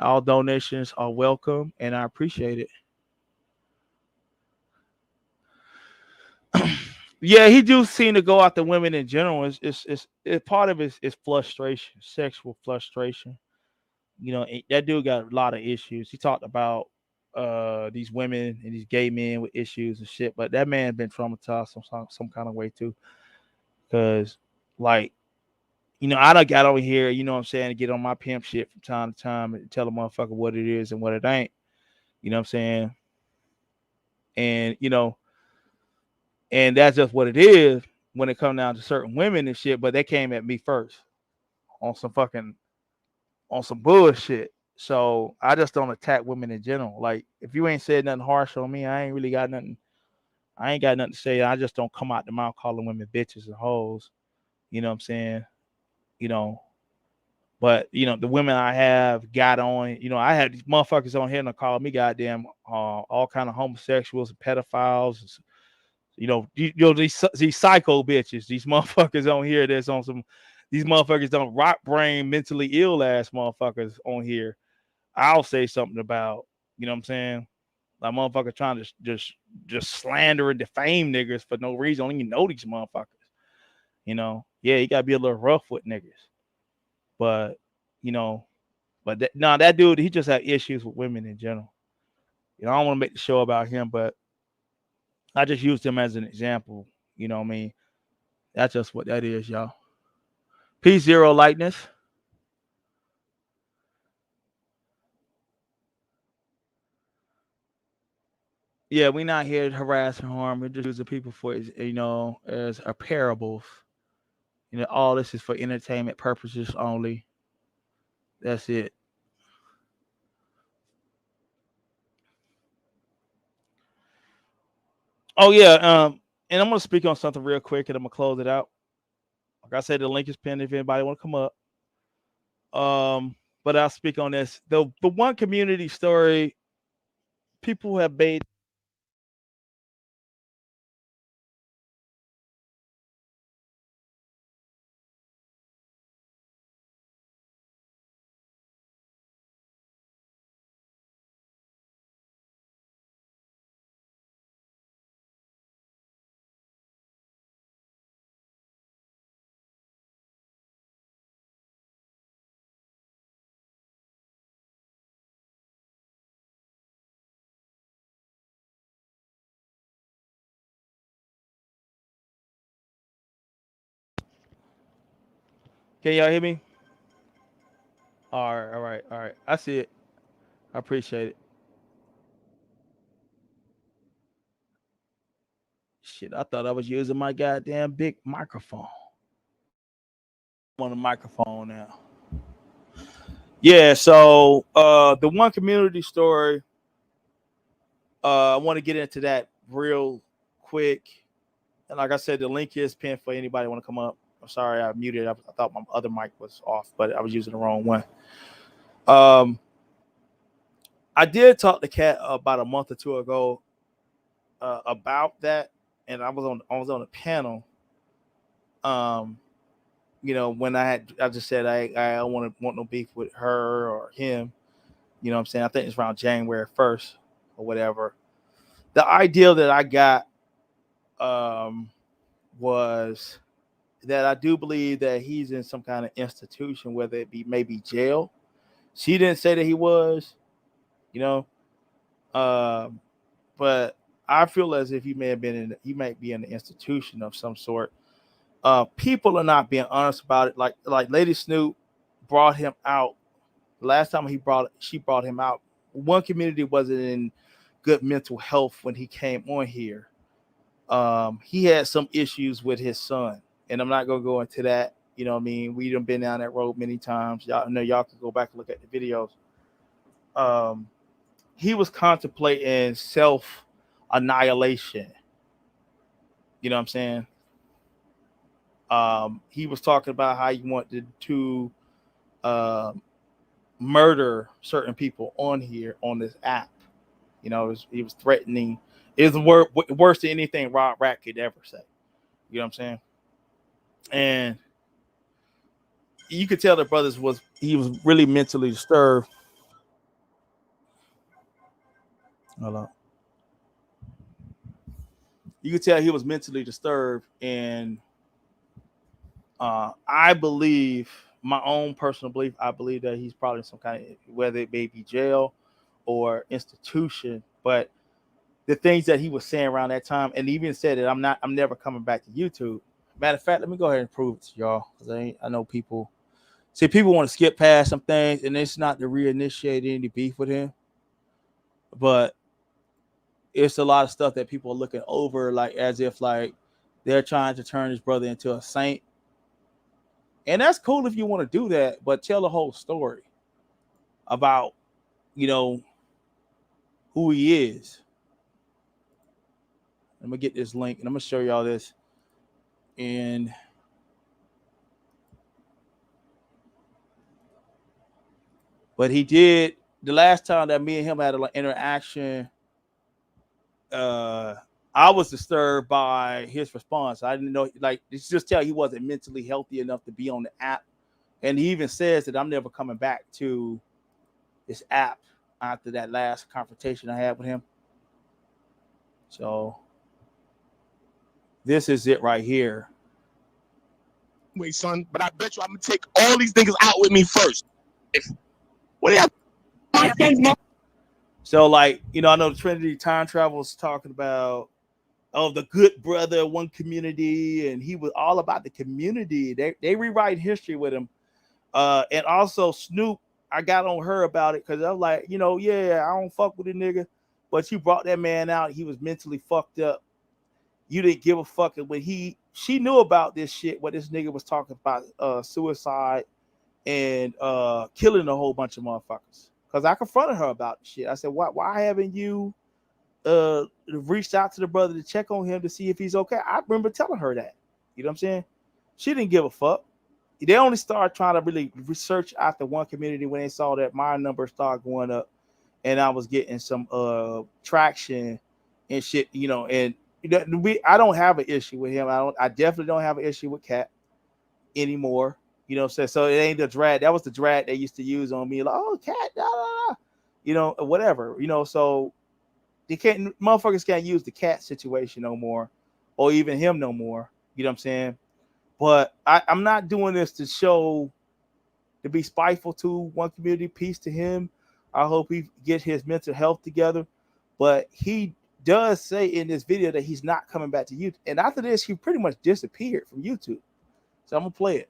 [SPEAKER 1] All donations are welcome, and I appreciate it. Yeah, he do seem to go after women in general. It's part of his frustration, sexual frustration. That dude got a lot of issues. He talked about these women and these gay men with issues and shit, but that man been traumatized some kind of way too. Because like, I done got over here, you know what I'm saying, to get on my pimp shit from time to time and tell a motherfucker what it is and what it ain't. You know what I'm saying? And and that's just what it is when it comes down to certain women and shit, but they came at me first on some bullshit. So I just don't attack women in general. Like if you ain't said nothing harsh on me, I ain't got nothing to say. I just don't come out the mouth calling women bitches and hoes. You know what I'm saying? You know, but the women I have got on, I had these motherfuckers on here and call me goddamn all kind of homosexuals and pedophiles. These psycho bitches, these motherfuckers on here that's on some, these motherfuckers don't rot brain, mentally ill ass motherfuckers on here. I'll say something about, you know what I'm saying? Like motherfucker trying to just slander and defame niggas for no reason. I don't even know these motherfuckers. Yeah, you gotta be a little rough with niggas. But that dude, he just had issues with women in general. I don't want to make the show about him, but I just used him as an example. You know what I mean? That's just what that is, y'all. P0 likeness. Yeah, we're not here to harass and harm. We're just using people for as a parables. All this is for entertainment purposes only. That's it. Oh yeah, and I'm gonna speak on something real quick, and I'm gonna close it out. Like I said, the link is pinned if anybody want to come up. But I'll speak on this. The one community story people have made Can y'all hear me? All right, all right, all right. I see it. I appreciate it. Shit, I thought I was using my goddamn big microphone. I'm on the microphone now. Yeah, so the one community story, I want to get into that real quick. And like I said, the link is pinned for anybody want to come up. I'm sorry, I muted. I thought my other mic was off, but I was using the wrong one. I did talk to Kat about a month or two ago about that, and I was on a panel. You know, when I just said I don't want no beef with her or him. You know what I'm saying? I think it's around January 1st or whatever. The idea that I got was that I do believe that he's in some kind of institution, whether it be maybe jail. She didn't say that he was, you know, but I feel as if he might be in an institution of some sort. People are not being honest about it. Like Lady Snoop brought him out. Last time she brought him out. One community wasn't in good mental health when he came on here. He had some issues with his son, and I'm not gonna go into that. You know what I mean? We done been down that road many times. Y'all know, y'all can go back and look at the videos. He was contemplating self annihilation. You know what I'm saying? He was talking about how he wanted to murder certain people on here on this app. You know, he was threatening. It's worse than anything Rod Rat could ever say. You know what I'm saying? And you could tell the brothers was really mentally disturbed. Hello. You could tell he was mentally disturbed, and I believe my own personal belief. I believe that he's probably in some kind of, whether it may be jail or institution, but the things that he was saying around that time, and even said that I'm never coming back to YouTube. Matter of fact, let me go ahead and prove it to y'all, because I know people want to skip past some things, and it's not to reinitiate any beef with him, but it's a lot of stuff that people are looking over, like as if like they're trying to turn his brother into a saint. And that's cool if you want to do that, but tell the whole story about, you know, who he is. I'm gonna get this link and I'm gonna show y'all this. And but he did, the last time that me and him had an interaction, I was disturbed by his response. I didn't know, like, it's just tell he wasn't mentally healthy enough to be on the app. And he even says that I'm never coming back to this app after that last confrontation I had with him. So this is it right here.
[SPEAKER 2] Wait, son, but I bet you I'm gonna take all these niggas out with me first. What do y'all?
[SPEAKER 1] So, like, you know, I know the Trinity Time Travel is talking about, oh, the good brother, one community, and he was all about the community. They rewrite history with him. And also Snoop, I got on her about it because I was like, you know, yeah, I don't fuck with the nigga, but you brought that man out. He was mentally fucked up. You didn't give a fuck. And when she knew about this shit, what this nigga was talking about, suicide and killing a whole bunch of motherfuckers. Because I confronted her about the shit. I said, why haven't you reached out to the brother to check on him to see if he's okay? I remember telling her that. You know what I'm saying? She didn't give a fuck. They only started trying to really research after one community when they saw that my numbers started going up and I was getting some traction and shit, you know. And I don't have an issue with him. I definitely don't have an issue with Cat anymore. You know what I'm saying? So it ain't the drag. That was the drag they used to use on me, like, oh, Cat, da, da, da. You know, whatever. You know, so they can't, motherfuckers can't use the Cat situation no more, or even him no more. You know what I'm saying? But I'm not doing this to be spiteful to one community. Peace to him. I hope he get his mental health together. But he does say in this video that he's not coming back to YouTube. And after this, he pretty much disappeared from YouTube. So I'm gonna play it.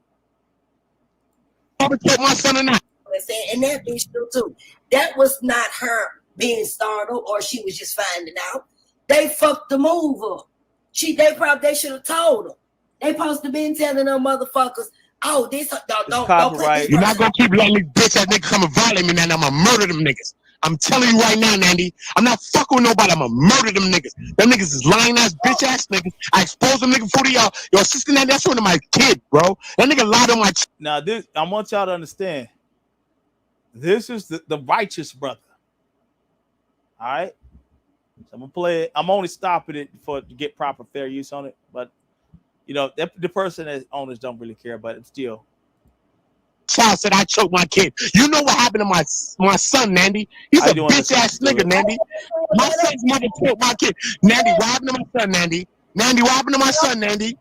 [SPEAKER 2] mother killed my son or not.
[SPEAKER 3] And that bitch too. That was not her being startled or she was just finding out. They fucked the move up. They should have told them. They supposed to been telling them motherfuckers, oh, this don't
[SPEAKER 1] copyright.
[SPEAKER 2] You're not gonna keep letting these bitch ass niggas come and violate me, man. I'm gonna murder them niggas. I'm telling you right now, Nandy. I'm not fucking with nobody. I'm gonna murder them niggas. Them niggas is lying ass bitch ass niggas. I expose them niggas for y'all. Your sister Nandy, that's one of my kid, bro. That nigga lied on my.
[SPEAKER 1] Now this, I want y'all to understand. This is the righteous brother. All right. So I'm gonna play it. I'm only stopping it to get proper fair use on it, but you know the person that owners don't really care, but it's still.
[SPEAKER 2] Child said I choked my kid. You know what happened to my son, Nandy? He's a bitch ass nigga, Nandy. My son's mother choked my kid. Nandy, what happened to my son, Nandy? Nandy, what happened to my son, Nandy?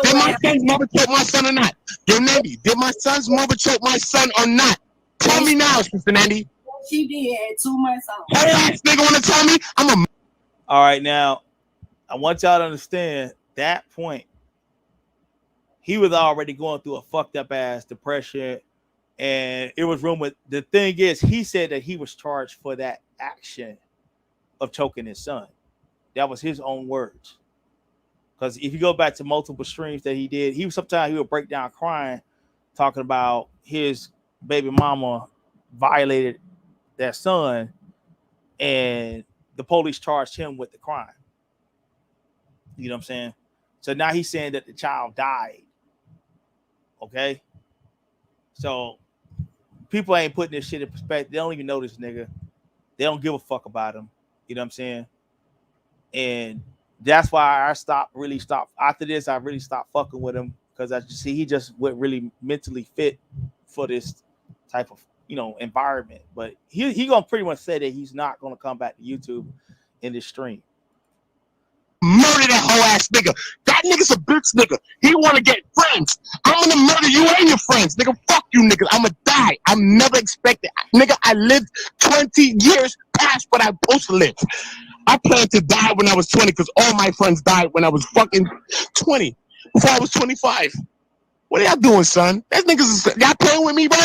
[SPEAKER 2] Did my son's mother choke my son or not? Yo, Nandy, did my son's mother choke my son or not? Tell me now, Sister Nandy.
[SPEAKER 3] She did at 2 months old.
[SPEAKER 2] Her ass nigga wanna tell me? I'm a.
[SPEAKER 1] All right, now I want y'all to understand that point. He was already going through a fucked up ass depression, and it was rumored. The thing is, he said that he was charged for that action of choking his son. That was his own words. Because if you go back to multiple streams that he did, sometimes he would break down crying, talking about his baby mama violated their son, and the police charged him with the crime. You know what I'm saying? So now he's saying that the child died. Okay? So people ain't putting this shit in perspective. They don't even know this nigga. They don't give a fuck about him. You know what I'm saying? And that's why I stopped. After this, I really stopped fucking with him, because I see he just wasn't really mentally fit for this type of, environment. But he gonna pretty much say that he's not gonna come back to YouTube in this stream.
[SPEAKER 2] Murder that whole ass nigga. That nigga's a bitch nigga. He wanna get friends. I'm gonna murder you and your friends, nigga. Fuck you niggas. I'ma die. I'm never expected. Nigga, I lived 20 years past what I'm supposed to live. I planned to die when I was 20 because all my friends died when I was fucking 20. Before I was 25. What are y'all doing, son? That niggas y'all playing with me, bro?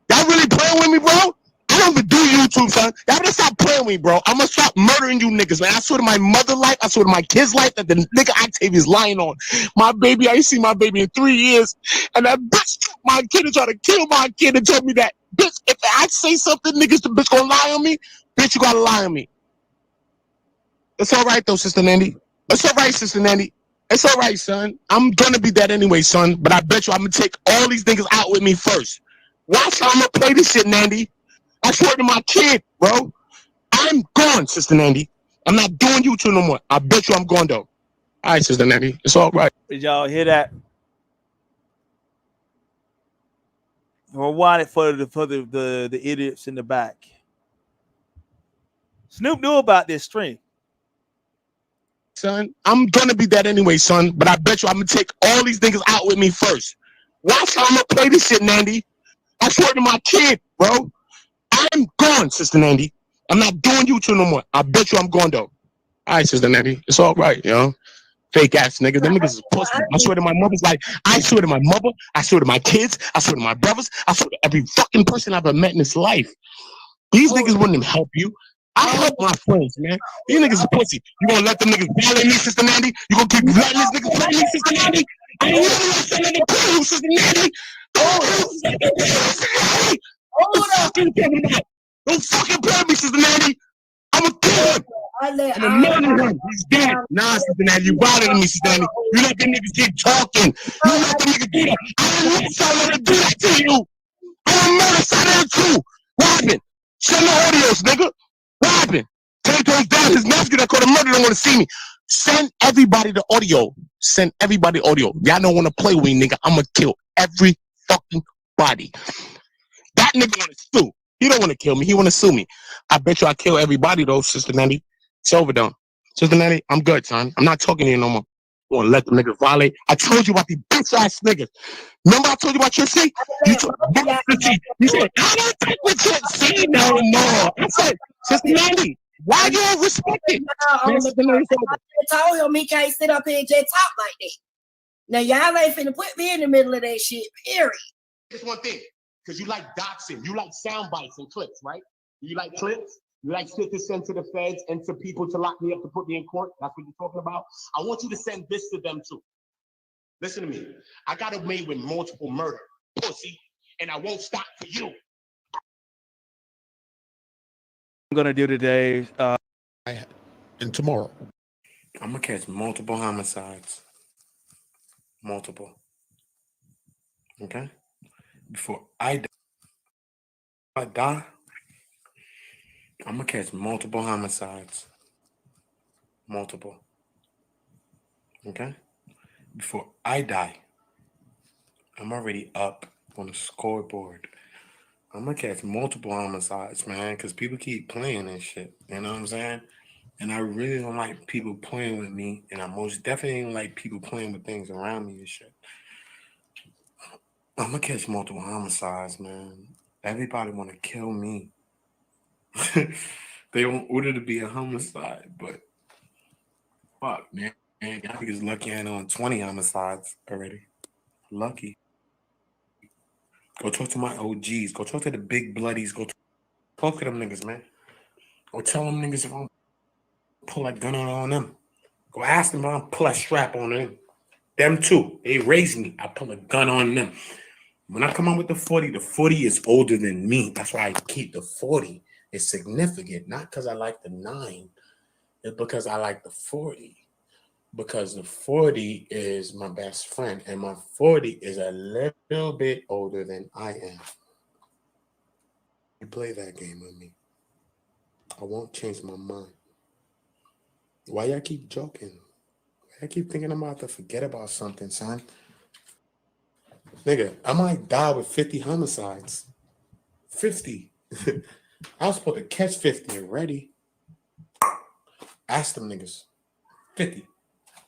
[SPEAKER 2] Y'all really playing with me, bro? I don't even do YouTube, son. Y'all better stop playing with me, bro. I'm gonna stop murdering you niggas, man. I swear to my mother life, I swear to my kids' life that the nigga Octavius lying on. My baby, I ain't seen my baby in 3 years. And that bitch, my kid is trying to kill my kid and told me that, bitch, if I say something, niggas, the bitch gonna lie on me. Bitch, you gotta lie on me. It's all right, though, Sister Nandy. It's all right, Sister Nandy. It's all right, son. I'm gonna be dead anyway, son. But I bet you I'm gonna take all these niggas out with me first. Watch how I'm gonna play this shit, Nandy. I swear to my kid, bro. I'm gone, Sister Nandy. I'm not doing YouTube no more. I bet you I'm gone, though. All right, Sister Nandy. It's all right.
[SPEAKER 1] Did y'all hear that? Rewind it for the idiots in the back. Snoop knew about this stream.
[SPEAKER 2] Son, I'm gonna be dead anyway, son. But I bet you I'm gonna take all these niggas out with me first. Watch how I'm gonna play this shit, Nandy. I swear to my kid, bro. I'm gone, Sister Nandy. I'm not doing YouTube no more. I bet you I'm gone, though. All right, Sister Nandy. It's all right, Fake ass niggas. Them niggas is pussy. I swear to my mother's life. I swear to my mother. I swear to my kids. I swear to my brothers. I swear to every fucking person I've ever met in this life. These niggas wouldn't help you. I help my friends, man. These niggas is pussy. You gonna let them niggas violate me, Sister Nandy? You gonna keep letting these niggas play me, Sister Nandy? I ain't never let them niggas play you, Sister Nandy. Don't fucking play me, Sister Nandy. I'm a kid. I'm a murderer. He's dead. Nah, Sister Nandy, you bothering me, Sister Nandy. You let them niggas keep talking. You let them niggas do that. I don't want someone to do that to you. I'm a murder son too. What happened? Send the audios, nigga. What happened? Take those down. His nephew that called a murder don't want to see me. Send everybody the audio. Send everybody audio. Y'all don't want to play with me, nigga. I'm gonna kill every fucking body. That nigga want to sue. He don't want to kill me. He want to sue me. I bet you I kill everybody though, Sister Nandy. It's over, though. Sister Nandy, I'm good, son. I'm not talking to you no more. You want to let them niggas violate? I told you about these bitch ass niggas. Remember I told you about Trixie? You said, I don't take what Trixie no more. I said, Sister Nandy, why you don't respect it?
[SPEAKER 3] I told him he can't sit up here and just talk like that. Now, y'all ain't finna put me in the middle of that shit, period.
[SPEAKER 2] Just one thing. because you like doxing, you like sound bites and clips, right? You like clips? You like shit to send to the feds and to people to lock me up to put me in court? That's what you're talking about? I want you to send this to them too. Listen to me. I got away with multiple murder, pussy, and I won't stop for you.
[SPEAKER 1] I'm gonna do today.
[SPEAKER 2] And tomorrow.
[SPEAKER 4] I'm gonna catch multiple homicides. Multiple. Okay? Before I die, I'm gonna catch multiple homicides. Multiple. Okay? Before I die, I'm already up on the scoreboard. I'm gonna catch multiple homicides, man, because people keep playing and shit. You know what I'm saying? And I really don't like people playing with me, and I most definitely don't like people playing with things around me and shit. I'm gonna catch multiple homicides, man. Everybody want to kill me. They want order to be a homicide, but fuck, man. Y'all niggas lucky I on 20 homicides already. Lucky. Go talk to my OGs. Go talk to the big bloodies. Go talk to them niggas, man. Go tell them niggas if I'm pull that gun on them. Go ask them if I'm pull that strap on them. Them too. They raised me. I pull a gun on them. When I come out with the 40 is older than me. That's why I keep the 40. It's significant. Not because I like the 9. It's because I like the 40. Because the 40 is my best friend. And my 40 is a little bit older than I am. You play that game with me. I won't change my mind. Why y'all keep joking? I keep thinking I'm about to forget about something, son. Nigga, I might die with 50 homicides. 50. I was supposed to catch 50 already. Ask them niggas. 50.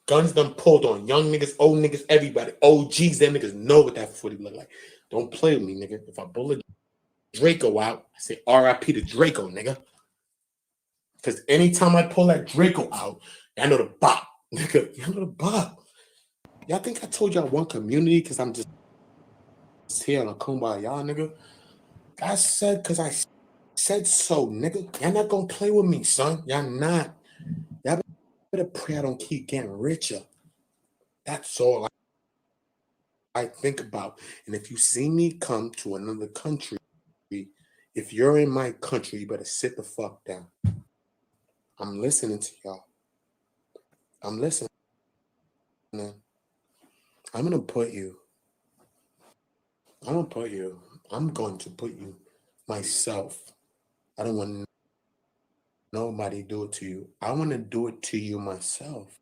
[SPEAKER 4] Guns done pulled on young niggas, old niggas, everybody. OGs, them niggas know what that 40 look like. Don't play with me, nigga. If I pull a Draco out, I say RIP to Draco, nigga. Because anytime I pull that Draco out, I know the bop. Nigga, y'all know the bop. Y'all think I told y'all one community because I'm just here on a kumbaya, nigga? I said because I said so, nigga. Y'all not gonna play with me, son. Y'all not. Y'all better pray I don't keep getting richer. That's all I think about. And if you see me come to another country, if you're in my country, you better sit the fuck down. I'm listening to y'all. I'm listening. I'm going to put you myself. I don't want nobody do it to you. I want to do it to you myself.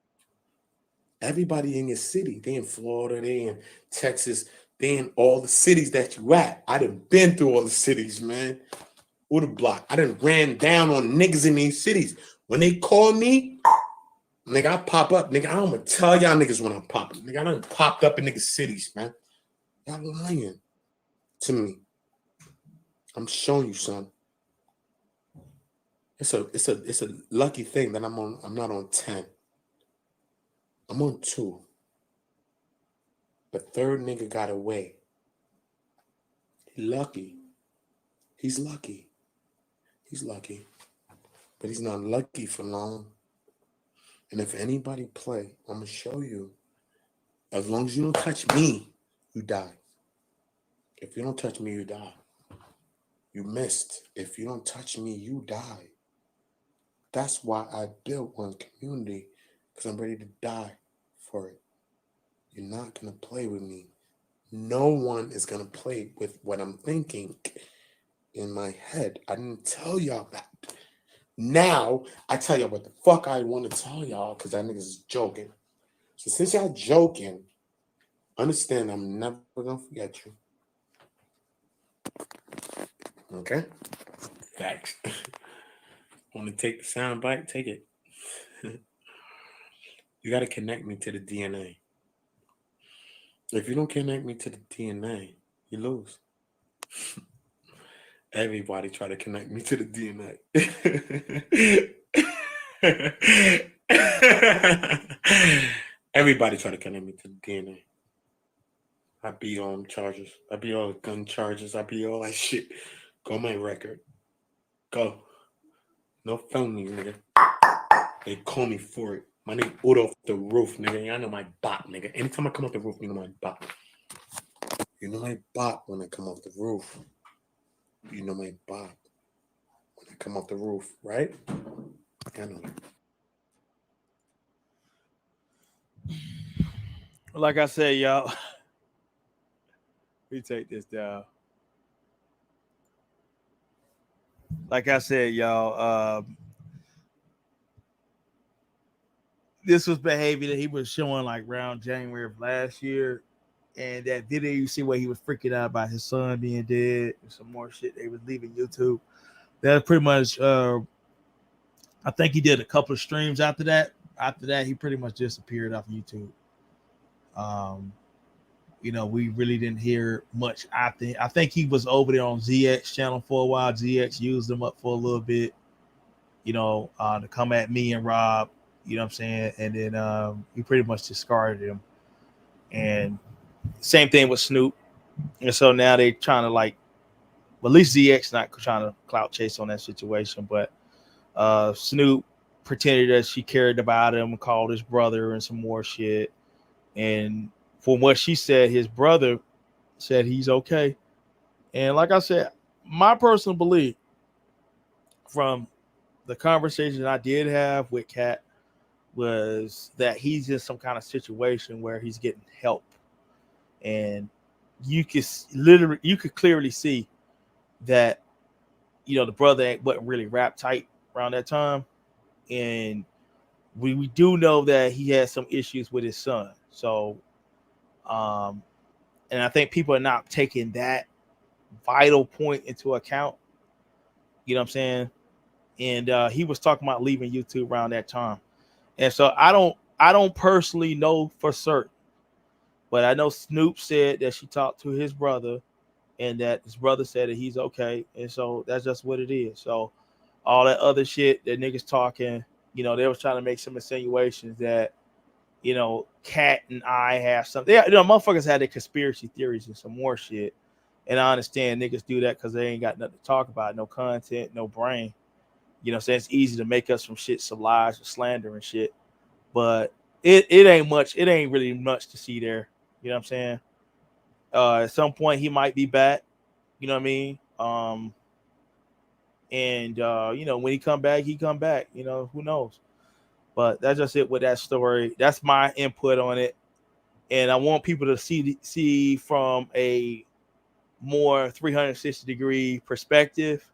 [SPEAKER 4] Everybody in your city, they in Florida, they in Texas, they in all the cities that you at. I done been through all the cities, man. Or the block. I done ran down on niggas in these cities. When they call me, nigga, I pop up. Nigga, I'm gonna tell y'all niggas when I pop up. Nigga, I done popped up in niggas' cities, man. Y'all lying to me. I'm showing you, son. It's a lucky thing that I'm not on 10. I'm on 2. The third nigga got away. Lucky. He's lucky. He's lucky. But he's not lucky for long. And if anybody play, I'm gonna show you. As long as you don't touch me, you die. If you don't touch me, you die. You missed. If you don't touch me, you die. That's why I built one community, because I'm ready to die for it. You're not going to play with me. No one is going to play with what I'm thinking in my head. I didn't tell y'all that. Now, I tell y'all what the fuck I want to tell y'all, because that niggas is joking. So since y'all joking, understand I'm never going to forget you. Okay? Facts. Want to take the sound bite? Take it. You got to connect me to the DNA. If you don't connect me to the DNA, you lose. Everybody try to connect me to the DNA. Everybody try to connect me to the DNA. I be on charges. I be on gun charges. I be all that shit. Go my record. Go. No felonies, nigga. They call me for it. My name Udo off the roof, nigga. Y'all know my bot, nigga. Anytime I come off the roof, you know my bot. You know my bot when I come off the roof. You know my bot when I come off the roof, right? I know.
[SPEAKER 1] Like I said, y'all. We take this down. Like I said, y'all. This was behavior that he was showing like around January of last year. And that video you see where he was freaking out about his son being dead and some more shit they was leaving YouTube. That's pretty much I think he did a couple of streams after that. After that, he pretty much disappeared off YouTube. You know, we really didn't hear much. I think he was over there on ZX channel for a while. ZX used him up for a little bit, you know, to come at me and Rob, you know what I'm saying? And then he pretty much discarded him. And same thing with Snoop. And so now they trying to like, well, at least ZX not trying to clout chase on that situation, but Snoop pretended that she cared about him and called his brother and some more shit. And from what she said, his brother said he's okay. And like I said, my personal belief from the conversation I did have with Kat was that he's in some kind of situation where he's getting help. And you could clearly see that, you know, the brother wasn't really wrapped tight around that time. And we do know that he has some issues with his son. So, and I think people are not taking that vital point into account. You know what I'm saying? And he was talking about leaving YouTube around that time. And so I don't personally know for certain, but I know Snoop said that she talked to his brother and that his brother said that he's okay. And so that's just what it is. So all that other shit that niggas talking, you know, they was trying to make some insinuations that, you know, Kat and I have something. You know, motherfuckers had their conspiracy theories and some more shit. And I understand niggas do that because they ain't got nothing to talk about, no content, no brain. You know what I'm saying? It's easy to make up some shit, some lies, or slander and shit. But it ain't much. It ain't really much to see there. You know what I'm saying? At some point he might be back. You know what I mean? And you know, when he come back, he come back. You know, who knows? But that's just it with that story. That's my input on it. And I want people to see from a more 360-degree perspective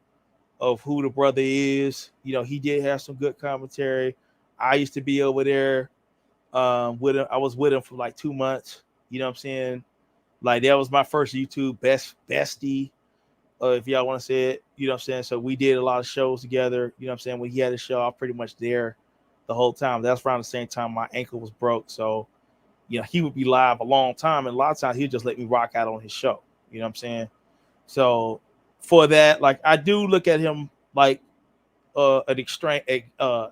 [SPEAKER 1] of who the brother is. You know, he did have some good commentary. I used to be over there with him. I was with him for like 2 months. You know what I'm saying? Like that was my first YouTube bestie. If y'all want to say it, you know what I'm saying? So we did a lot of shows together. You know what I'm saying? When he had a show, I was pretty much there the whole time. That's around the same time my ankle was broke. So, you know, he would be live a long time. And a lot of times he'd just let me rock out on his show. You know what I'm saying? So for that, like I do look at him like an extreme, a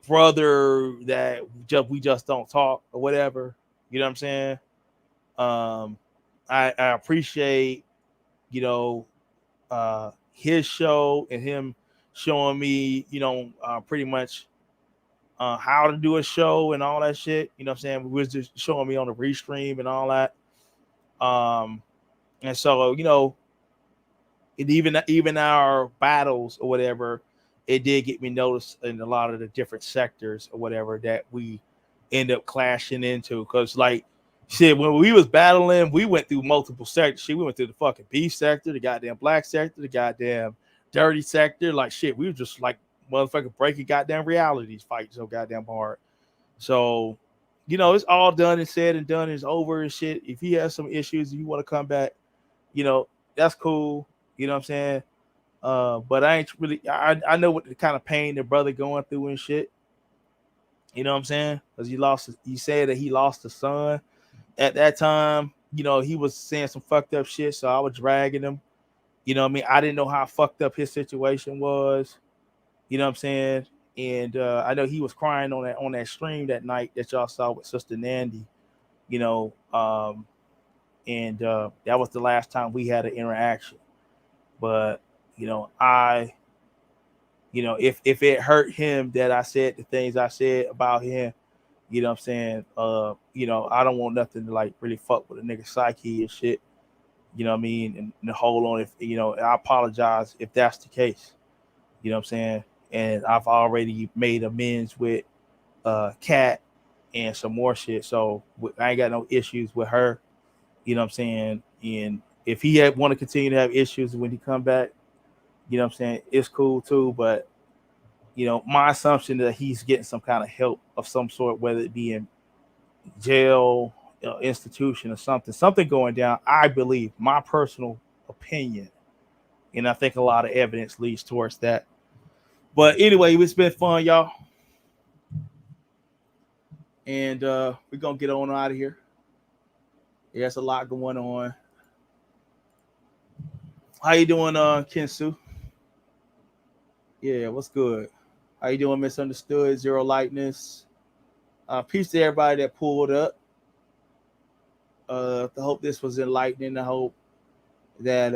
[SPEAKER 1] brother that we just don't talk or whatever. You know what I'm saying? I appreciate, you know, his show and him showing me, you know, pretty much how to do a show and all that shit. You know what I'm saying? He was just showing me on the restream and all that. And so, you know, even our battles or whatever, it did get me noticed in a lot of the different sectors or whatever that we end up clashing into. Because, like, shit, when we was battling, we went through multiple sectors. Shit, we went through the fucking beef sector, the goddamn black sector, the goddamn dirty sector. Like, shit, we were just like motherfucking breaking goddamn realities, fighting so goddamn hard. So, you know, it's all done and said and done. It's over and shit. If he has some issues, if you want to come back, you know, that's cool. You know what I'm saying? But I ain't really, I know what the kind of pain the brother going through and shit. You know what I'm saying? Because he said that he lost a son at that time. You know, he was saying some fucked up shit. So I was dragging him. You know what I mean? I didn't know how fucked up his situation was. You know what I'm saying? And I know he was crying on that stream that night that y'all saw with Sister Nandy. you know, and that was the last time we had an interaction. But you know, if it hurt him that I said the things I said about him, you know what I'm saying? I don't want nothing to like really fuck with a nigga psyche and shit. You know what I mean? And hold on, if I apologize if that's the case. You know what I'm saying? And I've already made amends with Cat and some more shit. So I ain't got no issues with her. You know what I'm saying? And if he had want to continue to have issues when he come back, you know what I'm saying, it's cool too. But my assumption that he's getting some kind of help of some sort, whether it be in jail, institution, or something going down. I believe, my personal opinion, and I think a lot of evidence leads towards that. But anyway, it's been fun, y'all, and we're gonna get on out of here. There's a lot going on. How you doing, Kensu? Yeah, what's good? How you doing, Misunderstood? Zero Lightness. Peace to everybody that pulled up. I hope this was enlightening. I hope that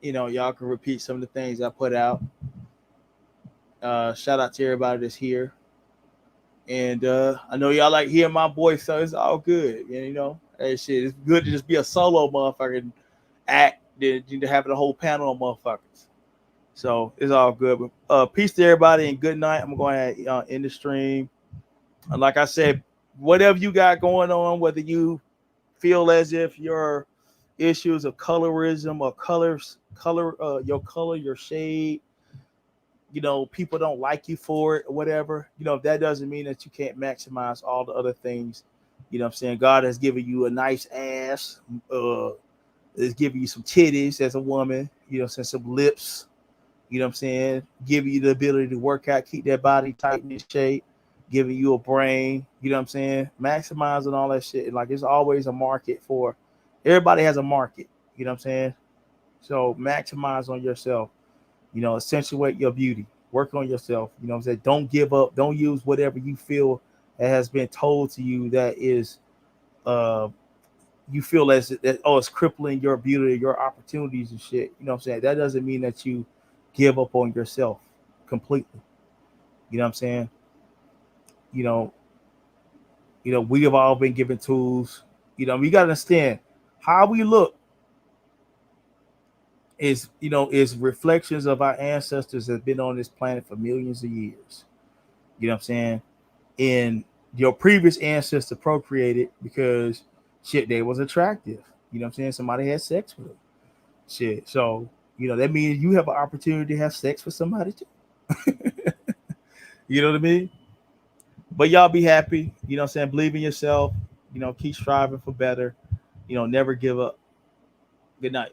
[SPEAKER 1] y'all can repeat some of the things I put out. Shout out to everybody that's here. And I know y'all like hearing my voice, so it's all good. And hey, shit, it's good to just be a solo motherfucker and act than to having a whole panel of motherfuckers. So it's all good. But peace to everybody and good night. I'm going to end the stream. And like I said, whatever you got going on, whether you feel as if your issues of colorism or your color, your shade, people don't like you for it or whatever, that doesn't mean that you can't maximize all the other things. I'm saying? God has given you a nice ass, is giving you some titties as a woman, some lips, I'm saying? Giving you the ability to work out, keep that body tight and in shape, giving you a brain, you know what I'm saying? Maximizing all that shit. Like, there's always a market for, everybody has a market, you know what I'm saying? So maximize on yourself, accentuate your beauty, work on yourself, you know what I'm saying? Don't give up. Don't use whatever you feel that has been told to you that is, you feel as that, it's crippling your beauty, your opportunities and shit. You know what I'm saying? That doesn't mean that you give up on yourself completely. You know what I'm saying? You know, we have all been given tools. We got to understand how we look is reflections of our ancestors that have been on this planet for millions of years. You know what I'm saying? And your previous ancestor procreated because shit, they was attractive. You know what I'm saying? Somebody had sex with them. Shit. So, that means you have an opportunity to have sex with somebody too. You know what I mean? But y'all be happy. You know what I'm saying? Believe in yourself. Keep striving for better. Never give up. Good night.